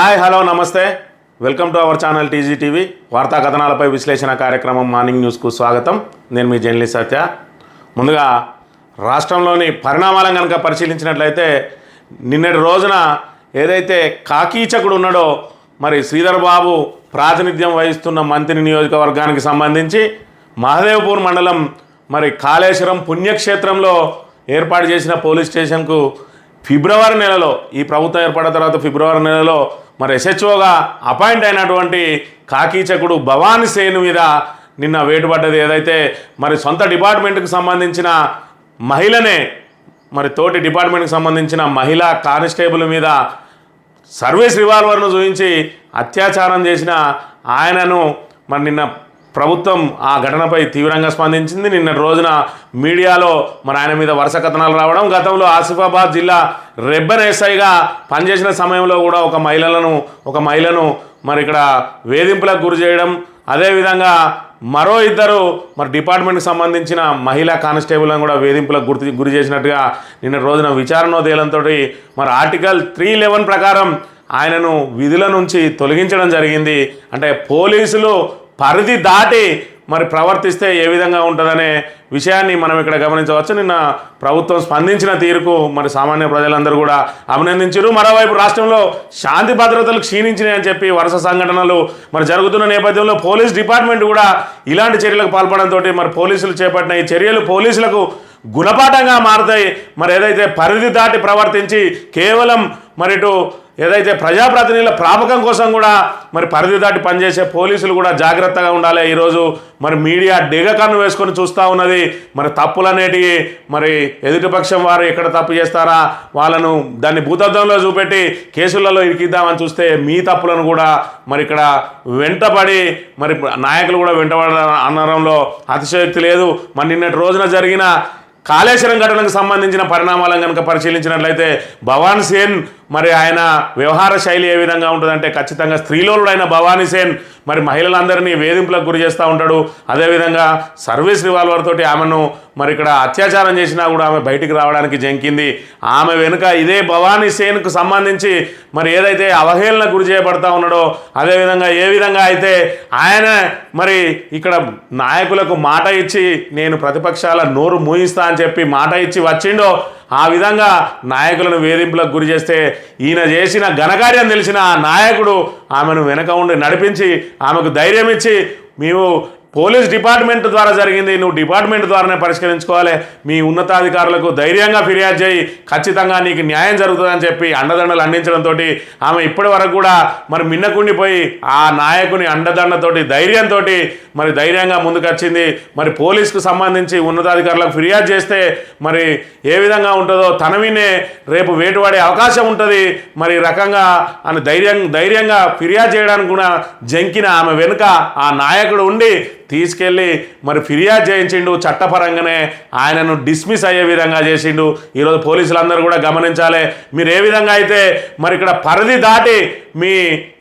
Hi hello నమస్తే welcome to our channel TG TV వార్తా కథనాలపై విశ్లేషణ కార్యక్రమం మార్నింగ్ న్యూస్కు స్వాగతం. నేను మీ జర్నలిస్ట్ సత్య. ముందుగా రాష్ట్రంలోని పరిణామాలను కనుక పరిశీలించినట్లయితే నిన్నటి రోజున ఏదైతే కాకీచకుడు ఉన్నాడో మరి శ్రీధర్ బాబు ప్రాతినిధ్యం వహిస్తున్న మంత్రి నియోజకవర్గానికి సంబంధించి మహదేవ్పూర్ మండలం మరి కాళేశ్వరం పుణ్యక్షేత్రంలో ఏర్పాటు చేసిన పోలీస్ స్టేషన్కు ఫిబ్రవరి నెలలో ఈ ప్రభుత్వం ఏర్పడిన తర్వాత ఫిబ్రవరి నెలలో మరి ఎస్హెచ్ఓగా అపాయింట్ అయినటువంటి కాకీచకుడు భవానీ సేన్ మీద నిన్న వేటుపడ్డది. ఏదైతే మరి సొంత డిపార్ట్మెంట్కి సంబంధించిన మహిళనే మరి తోటి డిపార్ట్మెంట్కి సంబంధించిన మహిళా కానిస్టేబుల్ మీద సర్వీస్ రివాల్వర్ను చూపించి అత్యాచారం చేసిన ఆయనను మరి నిన్న ప్రభుత్వం ఆ ఘటనపై తీవ్రంగా స్పందించింది. నిన్నటి రోజున మీడియాలో మరి ఆయన మీద వరుస కథనాలు రావడం, గతంలో ఆసిఫాబాద్ జిల్లా రెబ్బెన్ ఎస్ఐగా పనిచేసిన సమయంలో కూడా ఒక మహిళను మరి ఇక్కడ వేధింపులకు గురి చేయడం, అదేవిధంగా మరో ఇద్దరు మరి డిపార్ట్మెంట్కి సంబంధించిన మహిళా కానిస్టేబుల్ని కూడా వేధింపులకు గురి చేసినట్టుగా నిన్నటి రోజున విచారణోదేలంతో మరి ఆర్టికల్ 311 ప్రకారం ఆయనను విధుల నుంచి తొలగించడం జరిగింది. అంటే పోలీసులు పరిధి దాటి మరి ప్రవర్తిస్తే ఏ విధంగా ఉంటుందనే విషయాన్ని మనం ఇక్కడ గమనించవచ్చు. నిన్న ప్రభుత్వం స్పందించిన తీరుకు మరి సామాన్య ప్రజలందరూ కూడా అభినందించారు. మరోవైపు రాష్ట్రంలో శాంతి భద్రతలు క్షీణించినాయని చెప్పి వరుస సంఘటనలు మరి జరుగుతున్న నేపథ్యంలో పోలీస్ డిపార్ట్మెంట్ కూడా ఇలాంటి చర్యలకు పాల్పడంతో మరి పోలీసులు చేపట్టిన ఈ చర్యలు పోలీసులకు గుణపాఠంగా మారుతాయి. మరి ఏదైతే పరిధి దాటి ప్రవర్తించి కేవలం మరి ఇటు ఏదైతే ప్రజాప్రతినిధుల ప్రాపకం కోసం కూడా మరి పరిధి దాటి పనిచేసే పోలీసులు కూడా జాగ్రత్తగా ఉండాలి. ఈరోజు మరి మీడియా డేగకన్ను వేసుకొని చూస్తూ ఉన్నది. మరి తప్పులనేటివి మరి ఎదుటిపక్షం వారు ఎక్కడ తప్పు చేస్తారా వాళ్ళను దాన్ని భూతద్దంలో చూపెట్టి కేసులలో ఇరికిద్దామని చూస్తే మీ తప్పులను కూడా మరి ఇక్కడ వెంటబడి మరి నాయకులు కూడా వెంటబడ అనడంలో అతిశయోక్తి లేదు. మరి నిన్నటి రోజున జరిగిన కాళేశ్వరం ఘటనకు సంబంధించిన పరిణామాలను కనుక పరిశీలించినట్లయితే భవానీ సేన్ మరి ఆయన వ్యవహార శైలి ఏ విధంగా ఉంటుందంటే ఖచ్చితంగా స్త్రీలోలుడైన భవానీ సేన్ మరి మహిళలందరినీ వేధింపులకు గురి చేస్తూ ఉంటాడు. అదేవిధంగా సర్వీస్ రివాల్వర్ తోటి ఆమెను మరి ఇక్కడ అత్యాచారం చేసినా కూడా ఆమె బయటికి రావడానికి జంకింది. ఆమె వెనుక ఇదే భవానీ సేన్కు సంబంధించి మరి ఏదైతే అవహేళన గురి చేయబడతా ఉన్నాడో అదేవిధంగా ఏ విధంగా అయితే ఆయన మరి ఇక్కడ నాయకులకు మాట ఇచ్చి నేను ప్రతిపక్షాల నోరు మూయిస్తా అని చెప్పి మాట ఇచ్చి వచ్చిండో ఆ విధంగా నాయకులను వేధింపులకు గురి చేస్తే ఈయన చేసిన ఘనకార్యం తెలిసిన ఆ నాయకుడు ఆమెను వెనక ఉండి నడిపించి ఆమెకు ధైర్యం ఇచ్చి మేము పోలీస్ డిపార్ట్మెంట్ ద్వారా జరిగింది, నువ్వు డిపార్ట్మెంట్ ద్వారానే పరిష్కరించుకోవాలి, మీ ఉన్నతాధికారులకు ధైర్యంగా ఫిర్యాదు చేయి, ఖచ్చితంగా నీకు న్యాయం జరుగుతుందని చెప్పి అండదండలు అందించడంతో ఆమె ఇప్పటి వరకు కూడా మరి మిన్నకుండిపోయి ఆ నాయకుని అండదండతోటి ధైర్యంతో మరి ధైర్యంగా ముందుకొచ్చింది. మరి పోలీసుకు సంబంధించి ఉన్నతాధికారులకు ఫిర్యాదు చేస్తే మరి ఏ విధంగా ఉంటుందో తన వినే రేపు వేటుపడే అవకాశం ఉంటుంది. మరి రకంగా అని ధైర్యంగా ఫిర్యాదు చేయడానికి కూడా జంకిన ఆమె వెనుక ఆ నాయకుడు ఉండి తీసుకెళ్ళి మరి ఫిర్యాదు చేయించిండు. చట్టపరంగానే ఆయనను డిస్మిస్ అయ్యే విధంగా చేసిండు. ఈరోజు పోలీసులందరూ కూడా గమనించాలి. మీరు ఏ విధంగా అయితే మరి ఇక్కడ పరిధి దాటి మీ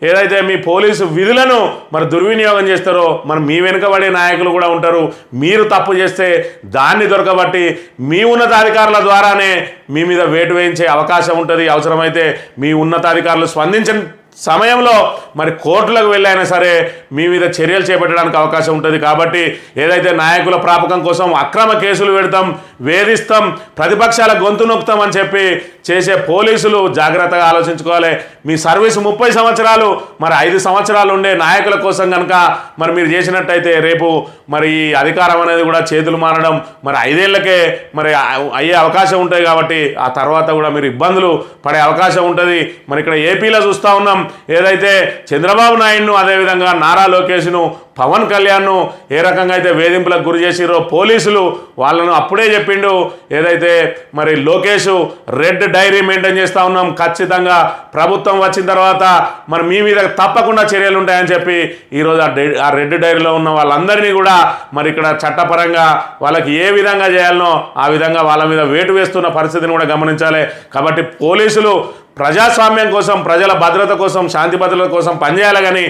ఏదైతే మీ పోలీసు విధులను మరి దుర్వినియోగం చేస్తారో మరి మీ వెనుకబడే నాయకులు కూడా ఉంటారు. మీరు తప్పు చేస్తే దాన్ని దొరకబట్టి మీ ఉన్నతాధికారుల ద్వారానే మీ మీద వేటు వేయించే అవకాశం ఉంటుంది. అవసరమైతే మీ ఉన్నతాధికారులు స్పందించిన సమయంలో మరి కోర్టులకు వెళ్ళైనా సరే మీ మీద చర్యలు చేపట్టడానికి అవకాశం ఉంటుంది. కాబట్టి ఏదైతే నాయకుల ప్రాపకం కోసం అక్రమ కేసులు పెడతాం, వేధిస్తాం, ప్రతిపక్షాల గొంతు నొక్కుతాం అని చెప్పి చేసే పోలీసులు జాగ్రత్తగా ఆలోచించుకోవాలి. మీ సర్వీస్ 30 సంవత్సరాలు మరి 5 సంవత్సరాలు ఉండే నాయకుల కోసం కనుక మరి మీరు చేసినట్టయితే రేపు మరి ఈ అధికారం అనేది కూడా చేతులు మారడం మరి 5 ఏళ్లకే మరి అయ్యే అవకాశం ఉంటుంది. కాబట్టి ఆ తర్వాత కూడా మీరు ఇబ్బందులు పడే అవకాశం ఉంటుంది. మరి ఇక్కడ ఏపీలో చూస్తూ ఉన్నాం ఏదైతే చంద్రబాబు నాయుడును అదేవిధంగా నారా లోకేష్ను పవన్ కళ్యాణ్ను ఏ రకంగా అయితే వేధింపులకు గురి చేసిరో పోలీసులు వాళ్ళను అప్పుడే చెప్పిండు. ఏదైతే మరి లోకేష్ రెడ్ డైరీ మెయింటైన్ చేస్తూ ఉన్నాం, ఖచ్చితంగా ప్రభుత్వం వచ్చిన తర్వాత మరి మీ మీద తప్పకుండా చర్యలు ఉంటాయని చెప్పి ఈరోజు ఆ రెడ్ డైరీలో ఉన్న వాళ్ళందరినీ కూడా మరి ఇక్కడ చట్టపరంగా వాళ్ళకి ఏ విధంగా చేయాలనో ఆ విధంగా వాళ్ళ మీద వేటు వేస్తున్న పరిస్థితిని కూడా గమనించాలి. కాబట్టి పోలీసులు ప్రజాస్వామ్యం కోసం, ప్రజల భద్రత కోసం, శాంతి భద్రత కోసం పనిచేయాలి కానీ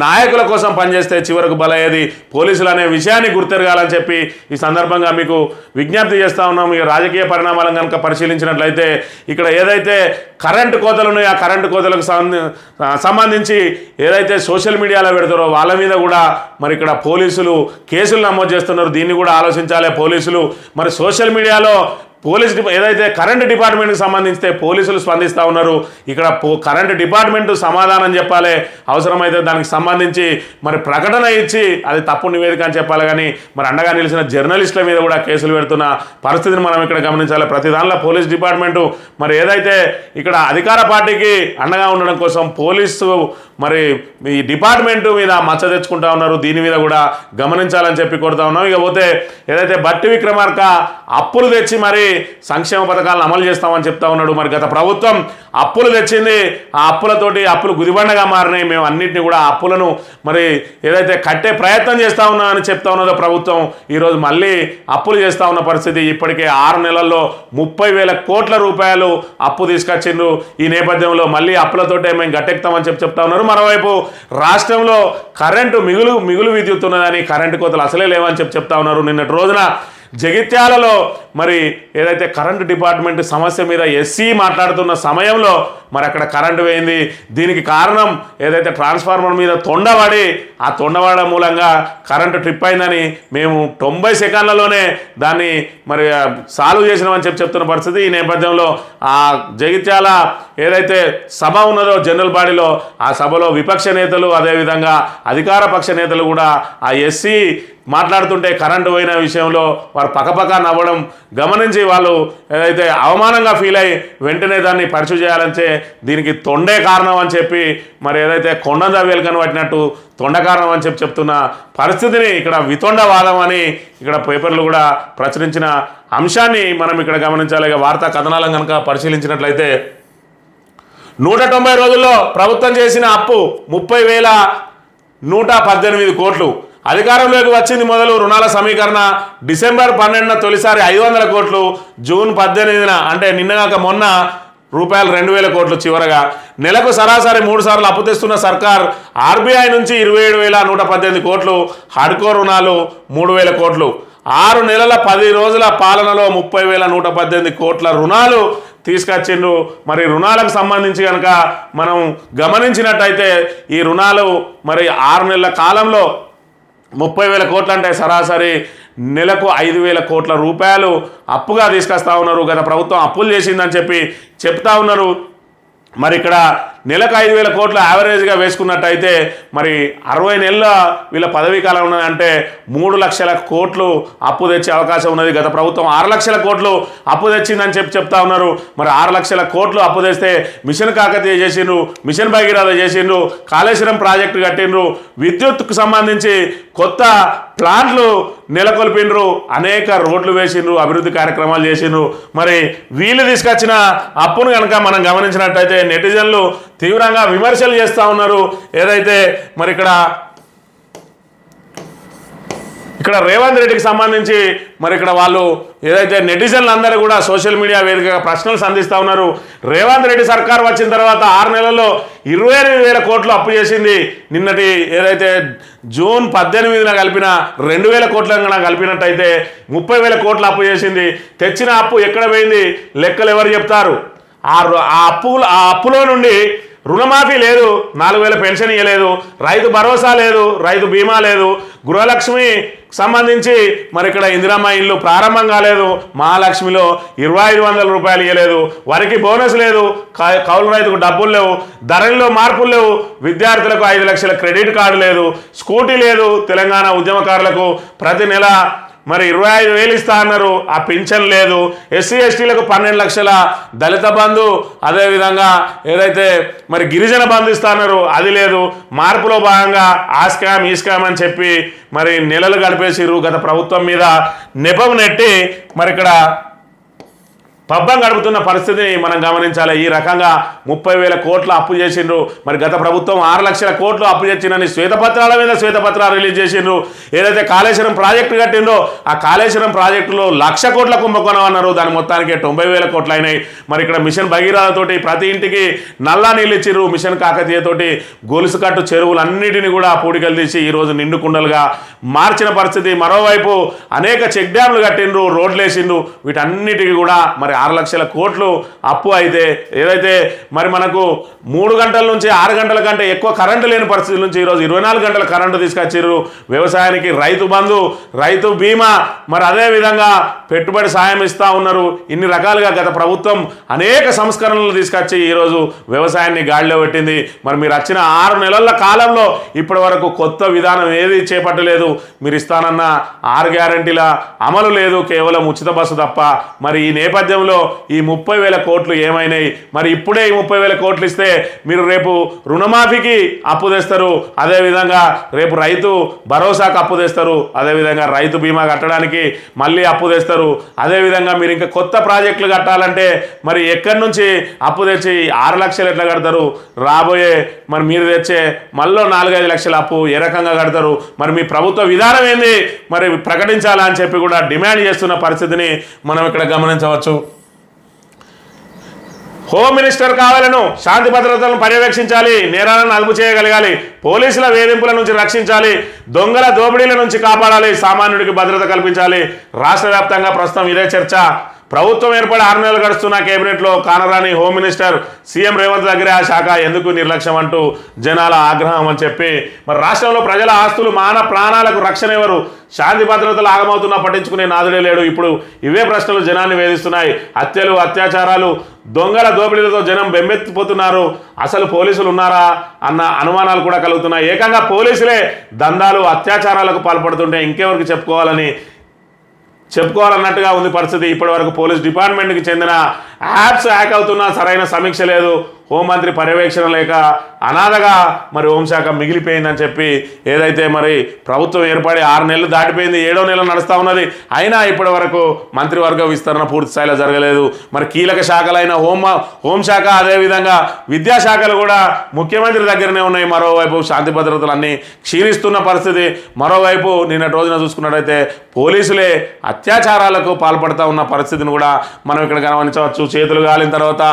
నాయకుల కోసం పనిచేస్తే చివరకు బలయ్యేది పోలీసులు అనే విషయాన్ని గుర్తెరగాలని చెప్పి ఈ సందర్భంగా మీకు విజ్ఞప్తి చేస్తూ ఉన్నాం. ఇక రాజకీయ పరిణామాలను కనుక పరిశీలించినట్లయితే ఇక్కడ ఏదైతే కరెంటు కోతలు ఉన్నాయో ఆ కరెంటు కోతలకు సంబంధించి ఏదైతే సోషల్ మీడియాలో పెడతారో వాళ్ళ మీద కూడా మరి ఇక్కడ పోలీసులు కేసులు నమోదు చేస్తున్నారు. దీన్ని కూడా ఆలోచించాలి పోలీసులు. మరి సోషల్ మీడియాలో ఏదైతే కరెంటు డిపార్ట్మెంట్కి సంబంధించి పోలీసులు స్పందిస్తూ ఉన్నారు. ఇక్కడ కరెంటు డిపార్ట్మెంట్ సమాధానం చెప్పాలి, అవసరమైతే దానికి సంబంధించి మరి ప్రకటన ఇచ్చి అది తప్పు నివేదిక అని చెప్పాలి. కానీ మరి అండగా నిలిచిన జర్నలిస్టుల మీద కూడా కేసులు పెడుతున్న పరిస్థితిని మనం ఇక్కడ గమనించాలి. ప్రతి దానిలో పోలీస్ డిపార్ట్మెంటు మరి ఏదైతే ఇక్కడ అధికార పార్టీకి అండగా ఉండడం కోసం పోలీసు మరి ఈ డిపార్ట్మెంటు మీద మచ్చ తెచ్చుకుంటా ఉన్నారు. దీని మీద కూడా గమనించాలని చెప్పి కోరుతా ఉన్నాం. ఇక పోతే ఏదైతే బట్టి విక్రమార్క అప్పులు తెచ్చి మరి సంక్షేమ పథకాలను అమలు చేస్తామని చెప్తా ఉన్నాడు. మరి గత ప్రభుత్వం అప్పులు తెచ్చింది, ఆ అప్పులతోటి అప్పులు గుదిబండగా మారినాయి. మేము అన్నింటినీ కూడా అప్పులను మరి ఏదైతే కట్టే ప్రయత్నం చేస్తూ ఉన్నామని చెప్తా ఉన్నదో ప్రభుత్వం ఈరోజు మళ్ళీ అప్పులు చేస్తూ ఉన్న పరిస్థితి. ఇప్పటికే 6 నెలల్లో 30,000 కోట్ల రూపాయలు అప్పు తీసుకొచ్చిండ్రు. ఈ నేపథ్యంలో మళ్ళీ అప్పులతోటే మేము గట్టెక్తామని చెప్తా ఉన్నారు. మరోవైపు రాష్ట్రంలో కరెంటు మిగులు విద్యుత్ ఉన్నదని, కరెంటు కోతలు అసలే లేవని చెప్తా ఉన్నారు. నిన్నటి రోజున జగిత్యాలలో మరి ఏదైతే కరెంటు డిపార్ట్మెంట్ సమస్య మీద ఎస్సీ మాట్లాడుతున్న సమయంలో మరి అక్కడ కరెంటు పోయింది. దీనికి కారణం ఏదైతే ట్రాన్స్ఫార్మర్ మీద తొండవాడి ఆ తొండవాడ మూలంగా కరెంటు ట్రిప్ అయిందని మేము 90 సెకండ్లలోనే దాన్ని మరి సాల్వ్ చేసినామని చెప్తున్న పరిస్థితి. ఈ నేపథ్యంలో ఆ జగిత్యాల ఏదైతే సభ ఉన్నదో జనరల్ బాడీలో, ఆ సభలో విపక్ష నేతలు అదేవిధంగా అధికార పక్ష నేతలు కూడా ఆ ఎస్సీ మాట్లాడుతుంటే కరెంటు పోయిన విషయంలో వారు పక్కపక్క నవ్వడం గమనించి వాళ్ళు ఏదైతే అవమానంగా ఫీల్ అయ్యి వెంటనే దాన్ని పరిచయం చేయాలంటే దీనికి తొండే కారణం అని చెప్పి మరి ఏదైతే కొండ దవ్యలు పట్టినట్టు తొండ కారణం అని చెప్తున్న పరిస్థితిని ఇక్కడ వితొండవాదం అని ఇక్కడ పేపర్లు కూడా ప్రచురించిన అంశాన్ని మనం ఇక్కడ గమనించాలి. ఇక వార్తా కథనాలను కనుక పరిశీలించినట్లయితే 190 రోజుల్లో ప్రభుత్వం చేసిన అప్పు 30,118 కోట్లు. అధికారంలోకి వచ్చింది మొదలు రుణాల సమీకరణ డిసెంబర్ 12న తొలిసారి 500 కోట్లు, జూన్ 18న అంటే నిన్నగాక మొన్న రూపాయలు 2,000 కోట్లు. చివరగా నెలకు సరాసరి 3 సార్లు అప్పు తెస్తున్న సర్కార్ ఆర్బీఐ నుంచి 27,118 కోట్లు, హడ్కో రుణాలు 3,000 కోట్లు. 6 నెలల 10 రోజుల పాలనలో 30,118 కోట్ల రుణాలు తీసుకొచ్చిండ్రు. మరి రుణాలకు సంబంధించి కనుక మనం గమనించినట్టయితే ఈ రుణాలు మరి 6 నెలల కాలంలో 30,000 కోట్లు అంటే సరాసరి నెలకు 5,000 కోట్ల రూపాయలు అప్పుగా తీసుకొస్తా ఉన్నారు. గత ప్రభుత్వం అప్పులు చేసిందని చెప్తా ఉన్నారు. మరి ఇక్కడ నెలకు 5,000 కోట్లు యావరేజ్గా వేసుకున్నట్టయితే మరి 60 నెలల వీళ్ళ పదవీ కాలం ఉన్నదంటే 3 లక్షల కోట్లు అప్పు తెచ్చే అవకాశం ఉన్నది. గత ప్రభుత్వం 6 లక్షల కోట్లు అప్పు తెచ్చిందని చెప్తా ఉన్నారు. మరి 6 లక్షల కోట్లు అప్పు తెస్తే మిషన్ కాకతీయ చేసిండ్రు, మిషన్ భగీరథ చేసిండ్రు, కాళేశ్వరం ప్రాజెక్టు కట్టిండ్రు, విద్యుత్కు సంబంధించి కొత్త ప్లాంట్లు నెలకొల్పిండ్రు, అనేక రోడ్లు వేసిండ్రు, అభివృద్ధి కార్యక్రమాలు చేసిండ్రు. మరి వీళ్ళు తీసుకొచ్చిన అప్పును కనుక మనం గమనించినట్టయితే నెటిజన్లు తీవ్రంగా విమర్శలు చేస్తూ ఉన్నారు. ఏదైతే మరి ఇక్కడ రేవంత్ రెడ్డికి సంబంధించి మరి ఇక్కడ వాళ్ళు ఏదైతే నెటిజన్లు అందరూ కూడా సోషల్ మీడియా వేదికగా ప్రశ్నలు సంధిస్తూ ఉన్నారు. రేవంత్ రెడ్డి సర్కార్ వచ్చిన తర్వాత 6 నెలల్లో 28,000 కోట్లు అప్పు చేసింది. నిన్నటి ఏదైతే జూన్ 18న కలిపిన 2,000 కోట్లను కలిపినట్టయితే 30,000 కోట్లు అప్పు చేసింది. తెచ్చిన అప్పు ఎక్కడ పోయింది లెక్కలు ఎవరు చెప్తారు? ఆ అప్పులో నుండి రుణమాఫీ లేదు, 4,000 పెన్షన్ ఇవ్వలేదు, రైతు భరోసా లేదు, రైతు బీమా లేదు, గృహలక్ష్మి సంబంధించి మరి ఇక్కడ ఇందిరమ్మ ఇల్లు ప్రారంభం కాలేదు, మహాలక్ష్మిలో 2,500 రూపాయలు ఇవ్వలేదు, వరికి బోనస్ లేదు, కౌలు రైతుకు డబ్బులు లేవు, ధరల్లో మార్పులు లేవు, విద్యార్థులకు 5 లక్షల క్రెడిట్ కార్డు లేదు, స్కూటీ లేదు, తెలంగాణ ఉద్యమకారులకు ప్రతి నెల మరి 25,000 ఇస్తా అన్నారు, ఆ పింఛన్ లేదు, ఎస్సీ ఎస్టీలకు 12 లక్షల దళిత బంధు, అదేవిధంగా ఏదైతే మరి గిరిజన బంధు ఇస్తా అన్నారు అది లేదు. మార్పులో భాగంగా ఆ స్కామ్ ఈ స్కామ్ అని చెప్పి మరి నెలలు గడిపేసిరు. గత ప్రభుత్వం మీద నెపం నెట్టి మరి ఇక్కడ పబ్బం గడుపుతున్న పరిస్థితిని మనం గమనించాలి. ఈ రకంగా 30,000 కోట్ల అప్పు చేసిండ్రు. మరి గత ప్రభుత్వం 6 లక్షల కోట్లు అప్పు చేసిందని శ్వేతపత్రాల మీద శ్వేతపత్రాలు రిలీజ్ చేసిండ్రు. ఏదైతే కాళేశ్వరం ప్రాజెక్టు కట్టిండ్రో ఆ కాళేశ్వరం ప్రాజెక్టులో 1,00,000 కోట్ల కుంభకోణం అన్నారు. దాని మొత్తానికి 90,000 కోట్లు అయినాయి. మరి ఇక్కడ మిషన్ భగీరథతోటి ప్రతి ఇంటికి నల్లా నీళ్ళు ఇచ్చిర్రు. మిషన్ కాకతీయతోటి గొలుసు కట్టు చెరువులన్నిటిని కూడా పూడికలు తీసి ఈరోజు నిండు కుండలుగా మార్చిన పరిస్థితి. మరోవైపు అనేక చెక్ డ్యామ్లు కట్టిండ్రు, రోడ్లు వేసిండ్రు. వీటన్నిటికీ కూడా మరి 6 లక్షల కోట్లు అప్పు అయితే ఏదైతే మరి మనకు 3 గంటల నుంచి 6 గంటల కంటే ఎక్కువ కరెంటు లేని పరిస్థితి నుంచి ఈరోజు 24 గంటల కరెంటు తీసుకొచ్చిర్రు. వ్యవసాయానికి రైతు బంధు, రైతు బీమా, మరి అదేవిధంగా పెట్టుబడి సాయం ఇస్తూ ఉన్నారు. ఇన్ని రకాలుగా గత ప్రభుత్వం అనేక సంస్కరణలు తీసుకొచ్చి ఈరోజు వ్యవసాయాన్ని గాడిలో పెట్టింది. మరి మీరు వచ్చిన 6 నెలల కాలంలో ఇప్పటి వరకు కొత్త విధానం ఏది చేపట్టలేదు. మీరు ఇస్తానన్న 6 గ్యారంటీల అమలు లేదు, కేవలం ఉచిత బస్సు తప్ప. మరి ఈ నేపథ్యంలో ఈ 30,000 కోట్లు ఏమైనాయి? మరి ఇప్పుడే ఈ 30,000 కోట్లు ఇస్తే మీరు రేపు రుణమాఫీకి అప్పు తెస్తారు, అదేవిధంగా రేపు రైతు భరోసాకు అప్పు తెస్తారు, అదేవిధంగా రైతు బీమా కట్టడానికి మళ్ళీ అప్పు తెస్తారు. అదేవిధంగా మీరు ఇంకా కొత్త ప్రాజెక్టులు కట్టాలంటే మరి ఎక్కడి నుంచి అప్పు తెచ్చి 6 లక్షలు ఎట్లా కడతారు? రాబోయే మరి మీరు తెచ్చే మళ్ళీ 4-5 లక్షల అప్పు ఏ రకంగా కడతారు? మరి మీ ప్రభుత్వ విధానం ఏంది మరి ప్రకటించాలా అని చెప్పి కూడా డిమాండ్ చేస్తున్న పరిస్థితిని మనం ఇక్కడ గమనించవచ్చు. హోమ్ మినిస్టర్ కావాలను, శాంతి భద్రతలను పర్యవేక్షించాలి, నేరాలను అదుపు చేయగలగాలి, పోలీసుల వేధింపుల నుంచి రక్షించాలి, దొంగల దోపిడీల నుంచి కాపాడాలి, సామాన్యుడికి భద్రత కల్పించాలి. రాష్ట్ర వ్యాప్తంగా ప్రస్తుతం ఇదే చర్చ. ప్రభుత్వం ఏర్పడి 6 నెలలు గడుస్తున్న కేబినెట్లో కానరాని హోమ్ మినిస్టర్ సీఎం రేవంత్ దగ్గరే ఆ శాఖ ఎందుకు నిర్లక్ష్యం అంటూ జనాల ఆగ్రహం అని చెప్పి మరి రాష్ట్రంలో ప్రజల ఆస్తులు మాన ప్రాణాలకు రక్షణ ఎవరు? శాంతి భద్రతలు ఆగమవుతున్నా పట్టించుకునే నాదుడే లేడు. ఇప్పుడు ఇవే ప్రశ్నలు జనాన్ని వేధిస్తున్నాయి. హత్యలు, అత్యాచారాలు, దొంగల దోపిడీలతో జనం బెంబెత్తిపోతున్నారు. అసలు పోలీసులు ఉన్నారా అన్న అనుమానాలు కూడా కలుగుతున్నాయి. ఏకంగా పోలీసులే దందాలు, అత్యాచారాలకు పాల్పడుతుంటే ఇంకెవరికి చెప్పుకోవాలన్నట్టుగా ఉంది పరిస్థితి. ఇప్పటి వరకు పోలీస్ డిపార్ట్మెంట్కి చెందిన యాప్స్ హ్యాక్ అవుతున్నా సరైన సమీక్ష లేదు. హోంమంత్రి పర్యవేక్షణ లేక అనాథగా మరి హోంశాఖ మిగిలిపోయిందని చెప్పి ఏదైతే మరి ప్రభుత్వం ఏర్పడి 6 నెలలు దాటిపోయింది, 7వ నెల నడుస్తూ ఉన్నది. అయినా ఇప్పటి వరకు మంత్రివర్గ విస్తరణ పూర్తి స్థాయిలో జరగలేదు. మరి కీలక శాఖలైన హోంశాఖ అదేవిధంగా విద్యాశాఖలు కూడా ముఖ్యమంత్రి దగ్గరనే ఉన్నాయి. మరోవైపు శాంతి భద్రతలు అన్నీ క్షీణిస్తున్న పరిస్థితి. మరోవైపు నిన్నటి రోజున చూసుకున్నట్టయితే పోలీసులే అత్యాచారాలకు పాల్పడుతూ ఉన్న పరిస్థితిని కూడా మనం ఇక్కడ గమనించవచ్చు. చేతులు గాలిన తర్వాత